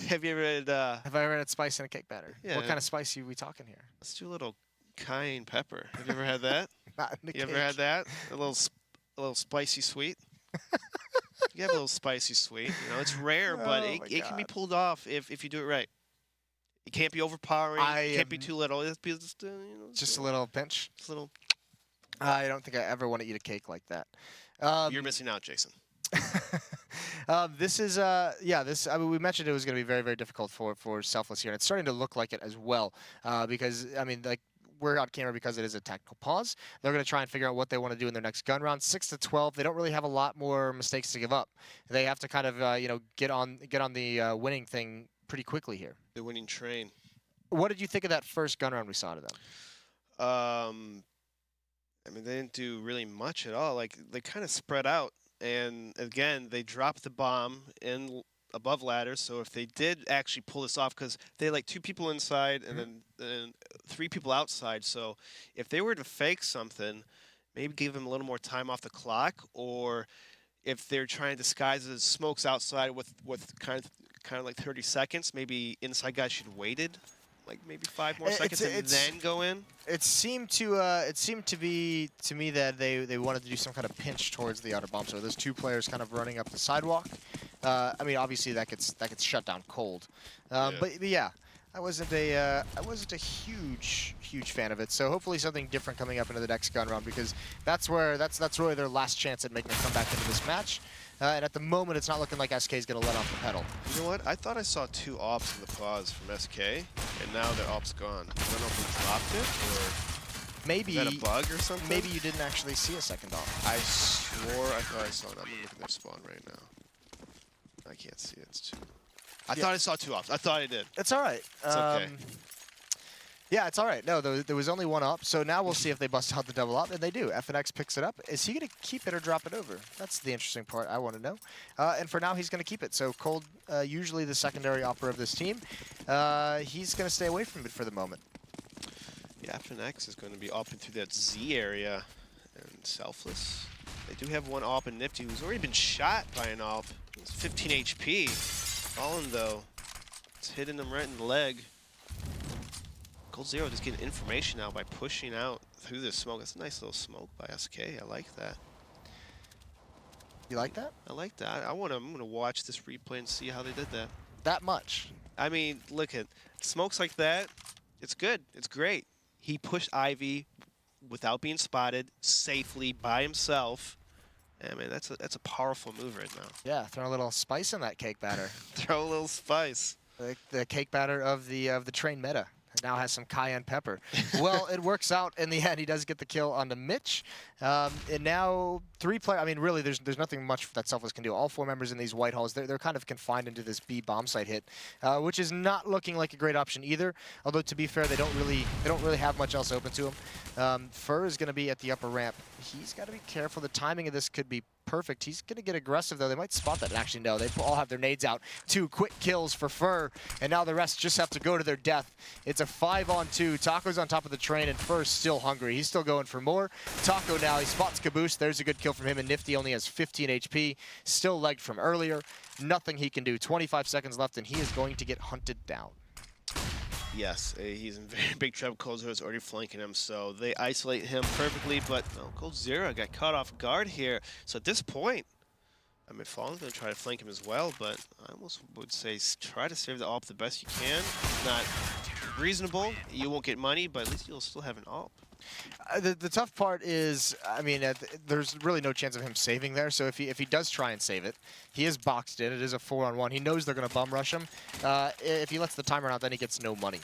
Have you ever had? Have I ever had spice in a cake batter? Yeah. What kind of spice are we talking here? Let's do a little cayenne pepper. Have you ever had that? Not in the You cake. ever had that? A little spicy sweet. You have a little spicy sweet. You know, it's rare, but it can be pulled off if you do it right. It can't be overpowering. It can't be too little. It's just, Just a little pinch. Just a little. I don't think I ever want to eat a cake like that. You're missing out, Jason. This is this I mean we mentioned it was going to be very very difficult for Selfless here, and it's starting to look like it as well. Because I mean like we're on camera because it is a tactical pause. They're going to try and figure out what they want to do in their next gun round. 6-12. They don't really have a lot more mistakes to give up. They have to kind of get on the winning thing pretty quickly here. The winning train. What did you think of that first gun round we saw to them? I mean, they didn't do really much at all. Like, they kind of spread out. And again, they dropped the bomb in above ladders. So if they did actually pull this off, because they had like 2 people inside and then 3 people outside. So if they were to fake something, maybe give them a little more time off the clock, or if they're trying to disguise it as smokes outside with kind of like 30 seconds, maybe inside guys should have waited like maybe 5 more seconds and then go in. It seemed to be to me that they wanted to do some kind of pinch towards the outer bomb. So there's 2 players kind of running up the sidewalk. I mean, obviously that gets shut down cold. But yeah, I wasn't a huge fan of it. So hopefully something different coming up into the next gun round, because that's really their last chance at making a comeback into this match. And at the moment, it's not looking like SK is going to let off the pedal. You know what? I thought I saw 2 ops in the pause from SK, and now their op's gone. I don't know if we dropped it, or maybe is that a bug or something? Maybe you didn't actually see a second op. I swore I thought I saw it. I'm going to look at their spawn right now. I can't see it. It's too... I thought I saw 2 ops. I thought I did. It's all right. It's okay. Yeah, it's all right. No, there was only 1 up, so now we'll see if they bust out the double up, and they do. FNX picks it up. Is he going to keep it or drop it over? That's the interesting part I want to know. And for now, he's going to keep it. So Cold, usually the secondary opera of this team, he's going to stay away from it for the moment. Yeah, FNX is going to be up into that Z area, and Selfless. They do have 1 AWP in Nifty, who's already been shot by an AWP. It's 15 HP. Fallen, though. It's hitting him right in the leg. Cold Zero just getting information now by pushing out through this smoke. That's a nice little smoke by SK. I like that. You like that? I like that. I'm gonna watch this replay and see how they did that. That much? I mean, look at smokes like that. It's good. It's great. He pushed Ivy without being spotted safely by himself. I mean, that's a powerful move right now. Yeah, throw a little spice in that cake batter. Throw a little spice. The cake batter of the train meta. It now has some cayenne pepper. Well, it works out in the end. He does get the kill onto Mitch. And now 3 players. I mean, really, there's nothing much that Selfless can do. All 4 members in these white halls, they're kind of confined into this B bomb site hit, which is not looking like a great option either. Although to be fair, they don't really have much else open to him. Fur is going to be at the upper ramp. He's got to be careful. The timing of this could be perfect. He's going to get aggressive, though. They might spot that. Actually, no. They all have their nades out. 2 quick kills for Fur, and now the rest just have to go to their death. It's a 5-on-2. Taco's on top of the train, and Fur's still hungry. He's still going for more. Taco now, he spots Caboose. There's a good kill from him, and Nifty only has 15 HP. Still legged from earlier. Nothing he can do. 25 seconds left, and he is going to get hunted down. Yes, he's in very big trouble. Cold Zero is already flanking him, so they isolate him perfectly, but no, Cold Zero got caught off guard here. So at this point, I mean, Fallen's going to try to flank him as well, but I almost would say try to save the AWP the best you can. Not reasonable. You won't get money, but at least you'll still have an AWP. The tough part is, I mean, there's really no chance of him saving there. So if he does try and save it, he is boxed in. It is a 4-on-1. He knows they're going to bum rush him. If he lets the timer out, then he gets no money.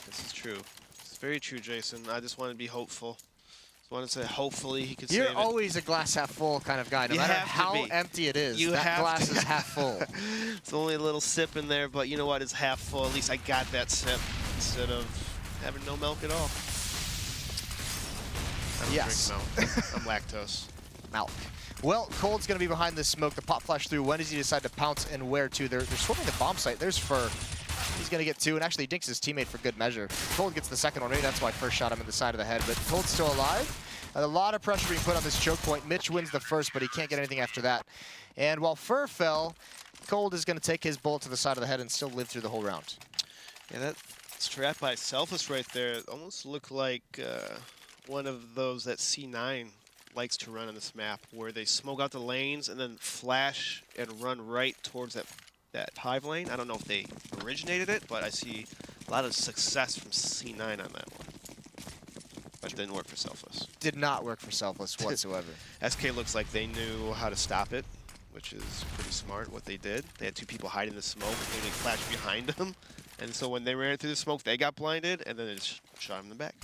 This is true. It's very true, Jason. I just want to be hopeful. Just want to say hopefully he can save it. You're always a glass half full kind of guy. No matter how empty it is, that glass is half full. It's only a little sip in there, but you know what? It's half full. At least I got that sip instead of having no milk at all. I don't drink milk. I'm lactose. Milk. Well, Cold's going to be behind this smoke. The pop flash through. When does he decide to pounce and where to? They're swarming the bomb site. There's Fur. He's going to get 2, and actually dinks his teammate for good measure. Cold gets the second one. Maybe that's why Fur shot him in the side of the head, but Cold's still alive. A lot of pressure being put on this choke point. Mitch wins the first, but he can't get anything after that. And while Fur fell, Cold is going to take his bullet to the side of the head and still live through the whole round. Yeah, that strap by Selfless right there almost looked like one of those that C9 likes to run on this map, where they smoke out the lanes and then flash and run right towards that hive lane. I don't know if they originated it, but I see a lot of success from C9 on that one. But it didn't work for Selfless. Did not work for Selfless whatsoever. SK looks like they knew how to stop it which is pretty smart what they did. They had 2 people hiding in the smoke, and they flashed behind them. And so when they ran through the smoke, they got blinded, and then they just shot him in the back.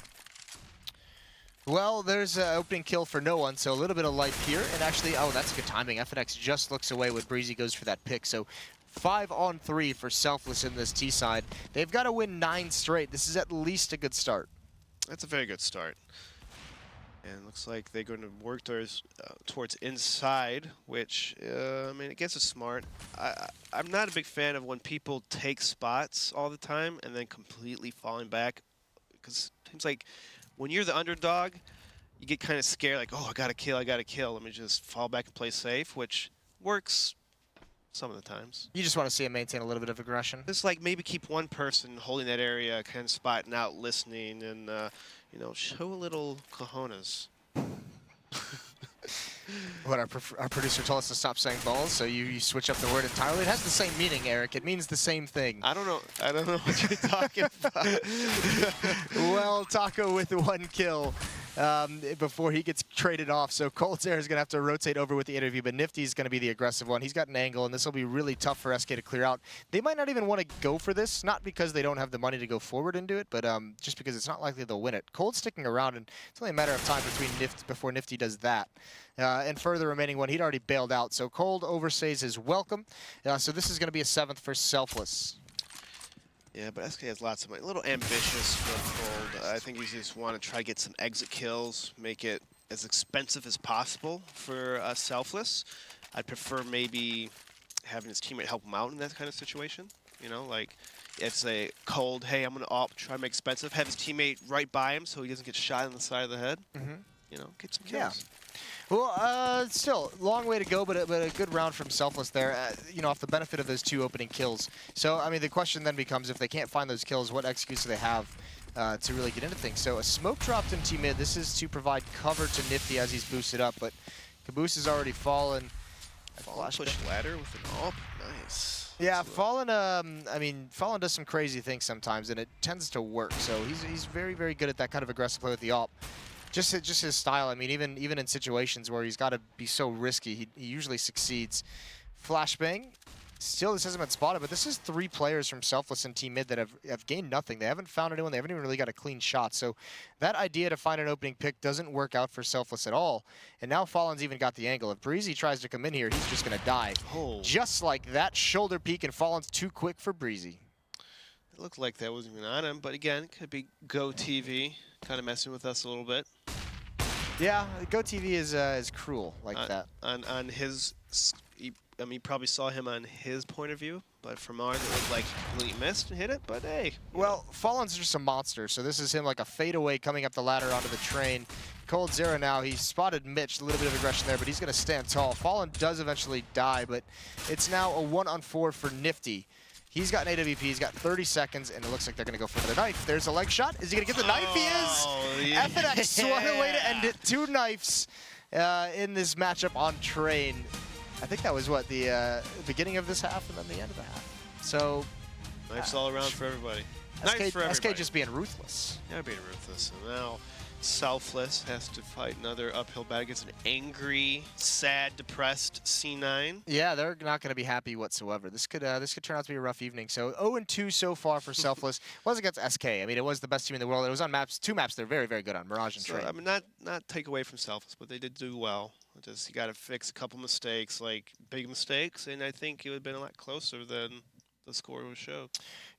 Well, there's an opening kill for no one, so a little bit of life here. And actually, oh, that's good timing. FNX just looks away when Breezy goes for that pick. So 5-on-3 for Selfless in this T side. They've got to win 9 straight. This is at least a good start. That's a very good start. And it looks like they're going to work towards inside, which, I mean, I guess is smart. I'm not a big fan of when people take spots all the time and then completely falling back. Because it seems like when you're the underdog, you get kind of scared, like, oh, I got to kill. Let me just fall back and play safe, which works some of the times. You just want to see him maintain a little bit of aggression. Just like maybe keep one person holding that area, kind of spotting out, listening, and, you know, show a little cojones. What, our producer told us to stop saying balls, so you switch up the word entirely? It has the same meaning, Eric. It means the same thing. I don't know what you're talking about. Well, Taco with 1 kill before he gets traded off. So Coldzera is going to have to rotate over with the interview, but Nifty's going to be the aggressive one. He's got an angle, and this will be really tough for SK to clear out. They might not even want to go for this, not because they don't have the money to go forward and do it, but just because it's not likely they'll win it. Cold's sticking around, and it's only a matter of time before Nifty does that. And for the remaining one, he'd already bailed out. So Cold overstays his welcome. So this is going to be a 7th for Selfless. Yeah, but SK has lots of money. A little ambitious for Cold. I think he just want to try to get some exit kills, make it as expensive as possible for Selfless. I'd prefer maybe having his teammate help him out in that kind of situation. You know, like it's a Cold, hey, I'm going to try to make expensive, have his teammate right by him so he doesn't get shot in the side of the head. You know, get some kills. Yeah. Well, still, long way to go, but a good round from Selfless there, you know, off the benefit of those 2 opening kills. So, I mean, the question then becomes, if they can't find those kills, what excuse do they have to really get into things? So, a smoke dropped in T-mid. This is to provide cover to Nifty as he's boosted up, but Caboose has already fallen. Fallen pushed ladder with an AWP. Nice. Yeah, Fallen, I mean, Fallen does some crazy things sometimes, and it tends to work. So, he's very, very good at that kind of aggressive play with the AWP. Just his style. I mean, even in situations where he's got to be so risky, he usually succeeds. Flashbang. Still, this hasn't been spotted, but this is 3 players from Selfless and Team Mid that have gained nothing. They haven't found anyone. They haven't even really got a clean shot. So that idea to find an opening pick doesn't work out for Selfless at all. And now Fallen's even got the angle. If Breezy tries to come in here, he's just going to die. Oh. Just like that shoulder peek, and Fallen's too quick for Breezy. It looked like that wasn't even on him, but again, could be Go TV kind of messing with us a little bit. Yeah, Go TV is cruel like that. On his, I mean, you probably saw him on his point of view, but from ours, it looked like he completely missed and hit it, but hey. Well, Fallen's just a monster, so this is him like a fadeaway coming up the ladder onto the train. Coldzera now, he spotted Mitch, a little bit of aggression there, but he's going to stand tall. Fallen does eventually die, but it's now a 1-on-4 for Nifty. He's got an AWP, he's got 30 seconds, and it looks like they're going to go for another knife. There's a leg shot. Is he going to get the knife? He is! Yeah. FNX swung away to end it. 2 knives in this matchup on train. I think that was, what, the beginning of this half and then the end of the half. So... Knives all around for everybody. SK, Knives for everybody. SK just being ruthless. Yeah, being ruthless. And now Selfless has to fight another uphill battle against an angry, sad, depressed C9. Yeah, they're not going to be happy whatsoever. This could turn out to be a rough evening. So 0-2 so far for Selfless. Was against SK. I mean, it was the best team in the world. It was on maps, 2 maps they're very, very good on, Mirage and Train. I mean, not take away from Selfless, but they did do well. Just you got to fix a couple mistakes, like big mistakes, and I think it would have been a lot closer than the score would show.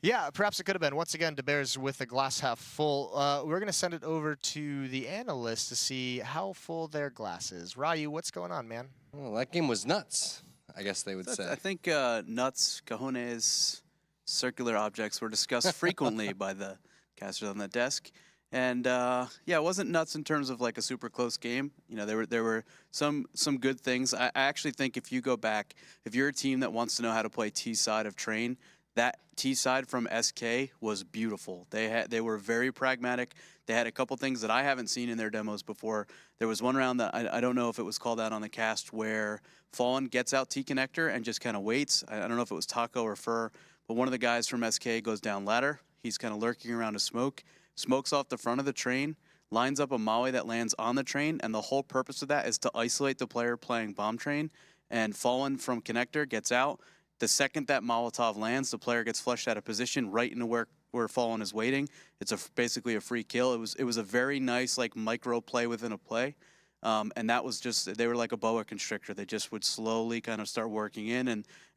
Yeah, perhaps it could have been. Once again, DeBears with the glass half full. We're going to send it over to the analysts to see how full their glass is. Ryu, what's going on, man? Well, that game was nuts, I guess they would say. I think nuts, cojones, circular objects were discussed frequently by the casters on the desk. And yeah, it wasn't nuts in terms of like a super close game. You know, there were some good things. I actually think if you go back, if you're a team that wants to know how to play T side of Train, that T side from SK was beautiful. They were very pragmatic. They had a couple things that I haven't seen in their demos before. There was one round that I don't know if it was called out on the cast where Fallen gets out T connector and just kind of waits. I don't know if it was Taco or Fur, but one of the guys from SK goes down ladder. He's kind of lurking around a smoke. Smokes off the front of the train, lines up a Maui that lands on the train, and the whole purpose of that is to isolate the player playing bomb train and Fallen from connector gets out. The second that Molotov lands, the player gets flushed out of position right into where Fallen is waiting. It's basically a free kill. It was a very nice like micro play within a play. And that was just, they were like a boa constrictor. They just would slowly kind of start working in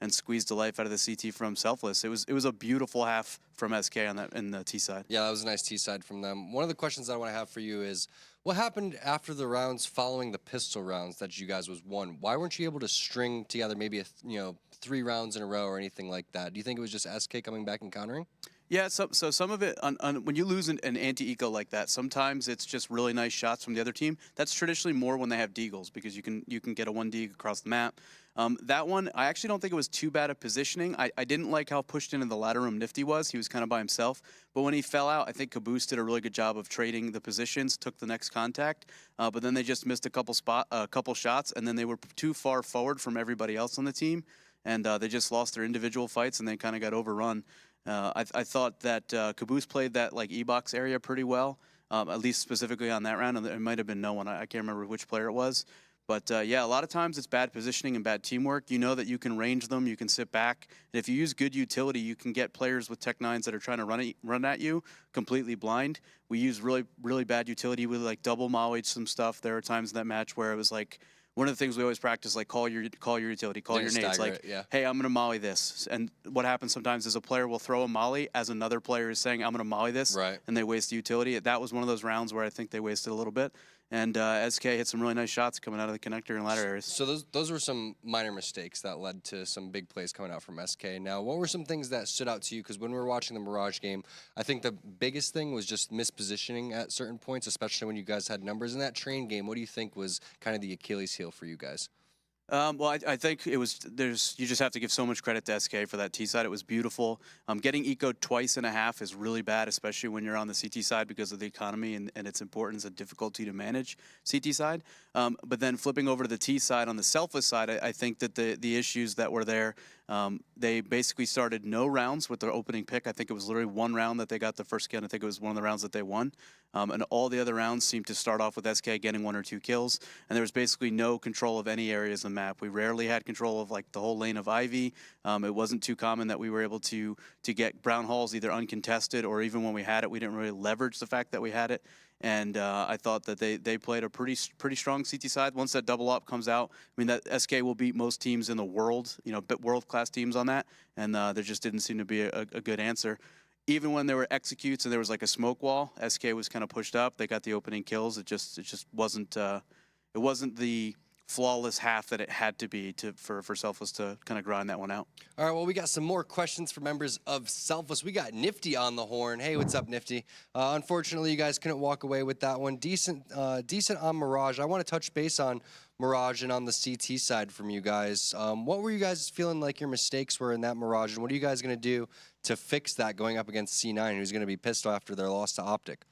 and squeeze the life out of the CT from Selfless. It was a beautiful half from SK on that in the T side. Yeah, that was a nice T side from them. One of the questions I want to have for you is, what happened after the rounds following the pistol rounds that you guys was won? Why weren't you able to string together maybe 3 rounds in a row or anything like that? Do you think it was just SK coming back and countering? Yeah, so some of it, when you lose an anti-eco like that, sometimes it's just really nice shots from the other team. That's traditionally more when they have deagles, because you can get a 1 deag across the map. That one, I actually don't think it was too bad of positioning. I didn't like how pushed into the ladder room Nifty was. He was kind of by himself. But when he fell out, I think Caboose did a really good job of trading the positions, took the next contact. But then they just missed a couple shots, and then they were too far forward from everybody else on the team. And they just lost their individual fights, and they kind of got overrun. I thought that Caboose played that like E-box area pretty well, at least specifically on that round. And it might have been no one. I can't remember which player it was. But yeah, a lot of times it's bad positioning and bad teamwork. You know that you can range them, you can sit back. And if you use good utility, you can get players with Tech 9s that are trying to run at you completely blind. We use really bad utility. We like double mollied some stuff. There are times in that match where it was like, one of the things we always practice, like call your utility, call your nades, like, hey, I'm going to molly this. And what happens sometimes is a player will throw a molly as another player is saying, I'm going to molly this, right, and they waste the utility. That was one of those rounds where I think they wasted a little bit. And SK hit some really nice shots coming out of the connector and ladder areas. So those were some minor mistakes that led to some big plays coming out from SK. Now, what were some things that stood out to you? Because when we were watching the Mirage game, I think the biggest thing was just mispositioning at certain points, especially when you guys had numbers in that train game. What do you think was kind of the Achilles heel for you guys? Well, I think it was, you just have to give so much credit to SK for that T side. It was beautiful. Getting ecoed twice and a half is really bad, especially when you're on the CT side because of the economy and its importance and difficulty to manage CT side. But then flipping over to the T side on the Selfless side, I think that the issues that were there, they basically started no rounds with their opening pick. I think it was literally 1 round that they got the first kill. I think it was one of the rounds that they won. And all the other rounds seemed to start off with SK getting 1 or 2 kills. And there was basically no control of any areas of the map. We rarely had control of like the whole lane of Ivy. It wasn't too common that we were able to get brown halls either uncontested, or even when we had it, we didn't really leverage the fact that we had it. And I thought that they played a pretty strong CT side. Once that double up comes out, I mean, that SK will beat most teams in the world, world-class teams on that. And there just didn't seem to be a good answer. Even when there were executes and there was like a smoke wall, SK was kind of pushed up. They got the opening kills. It just wasn't it wasn't the flawless half that it had to be for Selfless to kind of grind that one out. All right, well, we got some more questions for members of Selfless. We got Nifty on the horn. Hey, what's up, Nifty? Unfortunately, you guys couldn't walk away with that one. Decent on Mirage. I want to touch base on Mirage and on the CT side from you guys. What were you guys feeling like your mistakes were in that Mirage, and what are you guys going to do to fix that going up against C9, who's going to be pissed off after their loss to Optic?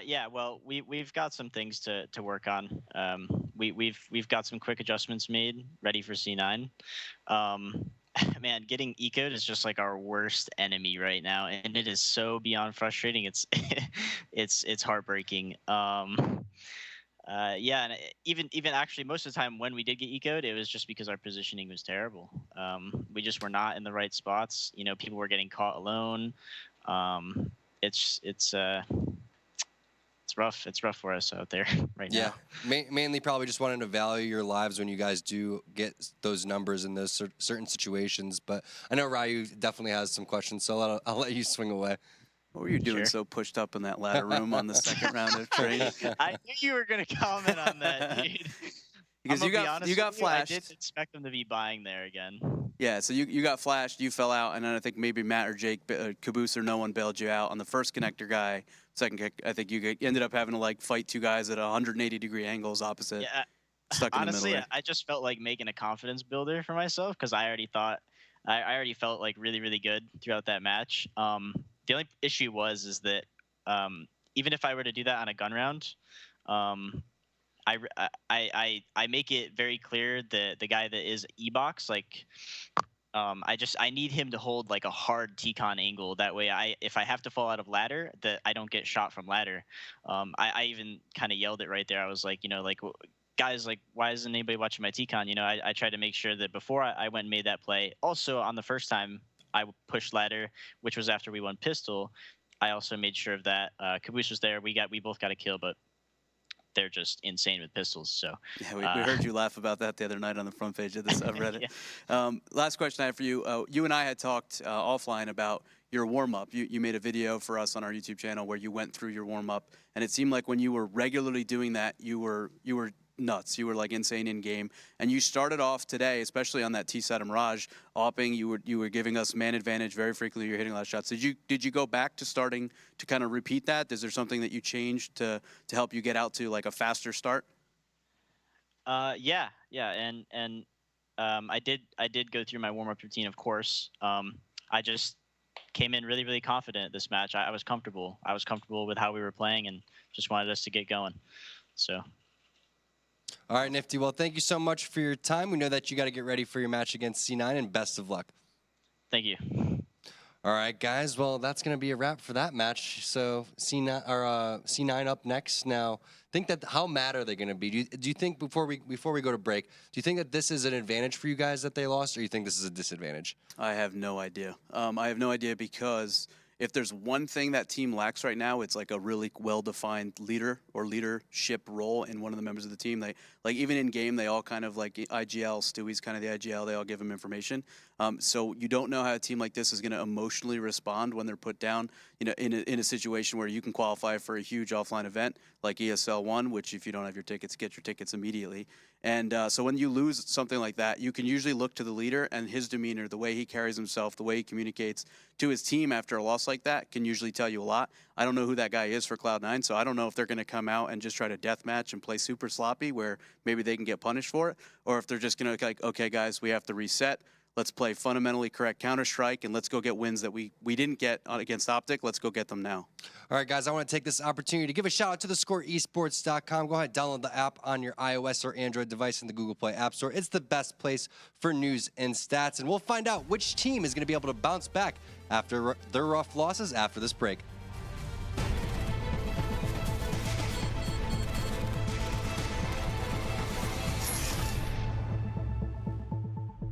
Yeah, well, we've got some things to work on. We've got some quick adjustments made, ready for C9. Man, getting ecoed is just like our worst enemy right now, and it is so beyond frustrating. It's it's heartbreaking. Yeah, and even actually most of the time when we did get ecoed, it was just because our positioning was terrible. We just were not in the right spots. People were getting caught alone. It's rough. It's rough for us out there right now. Yeah, mainly probably just wanting to value your lives when you guys do get those numbers in those certain situations. But I know Ryu definitely has some questions, so I'll let you swing away. What were you doing so pushed up in that ladder room on the second round of training? I knew you were going to comment on that, dude. Because you got flashed. I didn't expect them to be buying there again. Yeah, so you got flashed, you fell out, and then I think maybe Matt or Jake, Caboose or no one bailed you out on the first connector guy. Second kick, I think you ended up having to like fight 2 guys at 180-degree angles opposite. Yeah, stuck in honestly, the middle there. I just felt like making a confidence builder for myself because I already felt like really, really good throughout that match. The only issue is that even if I were to do that on a gun round, I make it very clear that the guy that is E-box, like, I need him to hold like a hard T-con angle. That way, if I have to fall out of ladder, that I don't get shot from ladder. I even kind of yelled it right there. I was like, guys, like, why isn't anybody watching my TCon? You know, I tried to make sure that before I went and made that play. Also, on the first time I pushed ladder, which was after we won pistol, I also made sure of that. Caboose was there. We both got a kill, but they're just insane with pistols. So yeah, we heard you laugh about that the other night on the front page of this subreddit. Yeah. Last question I have for you. You and I had talked offline about your warm-up. You made a video for us on our YouTube channel where you went through your warm-up, and it seemed like when you were regularly doing that, you were nuts. You were like insane in game, and you started off today, especially on that T side of Mirage, opping. You were giving us man advantage very frequently. You're hitting a lot of shots. Did you go back to starting to kind of repeat that? Is there something that you changed to help you get out to like a faster start? Yeah, and I did go through my warm up routine, of course. I just came in really confident this match. I was comfortable. I was comfortable with how we were playing, and just wanted us to get going. So. All right, Nifty. Well, thank you so much for your time. We know that you got to get ready for your match against C9, and best of luck. Thank you. All right, guys. Well, that's going to be a wrap for that match. So C9 up next. Now, think that how mad are they going to be? Do you think before we go to break, do you think that this is an advantage for you guys that they lost, or you think this is a disadvantage? I have no idea. I have no idea because if there's one thing that team lacks right now, it's like a really well-defined leader or leadership role in one of the members of the team. They like even in game, they all kind of like IGL. Stewie's kind of the IGL. They all give him information. So you don't know how a team like this is going to emotionally respond when they're put down. You know, in a situation where you can qualify for a huge offline event like ESL 1, which if you don't have your tickets, get your tickets immediately. And so when you lose something like that, you can usually look to the leader, and his demeanor, the way he carries himself, the way he communicates to his team after a loss like that can usually tell you a lot. I don't know who that guy is for Cloud9, so I don't know if they're going to come out and just try to deathmatch and play super sloppy where maybe they can get punished for it, or if they're just going to like, okay, guys, we have to reset. Let's play fundamentally correct Counter-Strike, and let's go get wins that we didn't get against Optic. Let's go get them now. All right, guys, I want to take this opportunity to give a shout-out to thescoreesports.com. Go ahead, download the app on your iOS or Android device in the Google Play App Store. It's the best place for news and stats, and we'll find out which team is going to be able to bounce back after their rough losses after this break.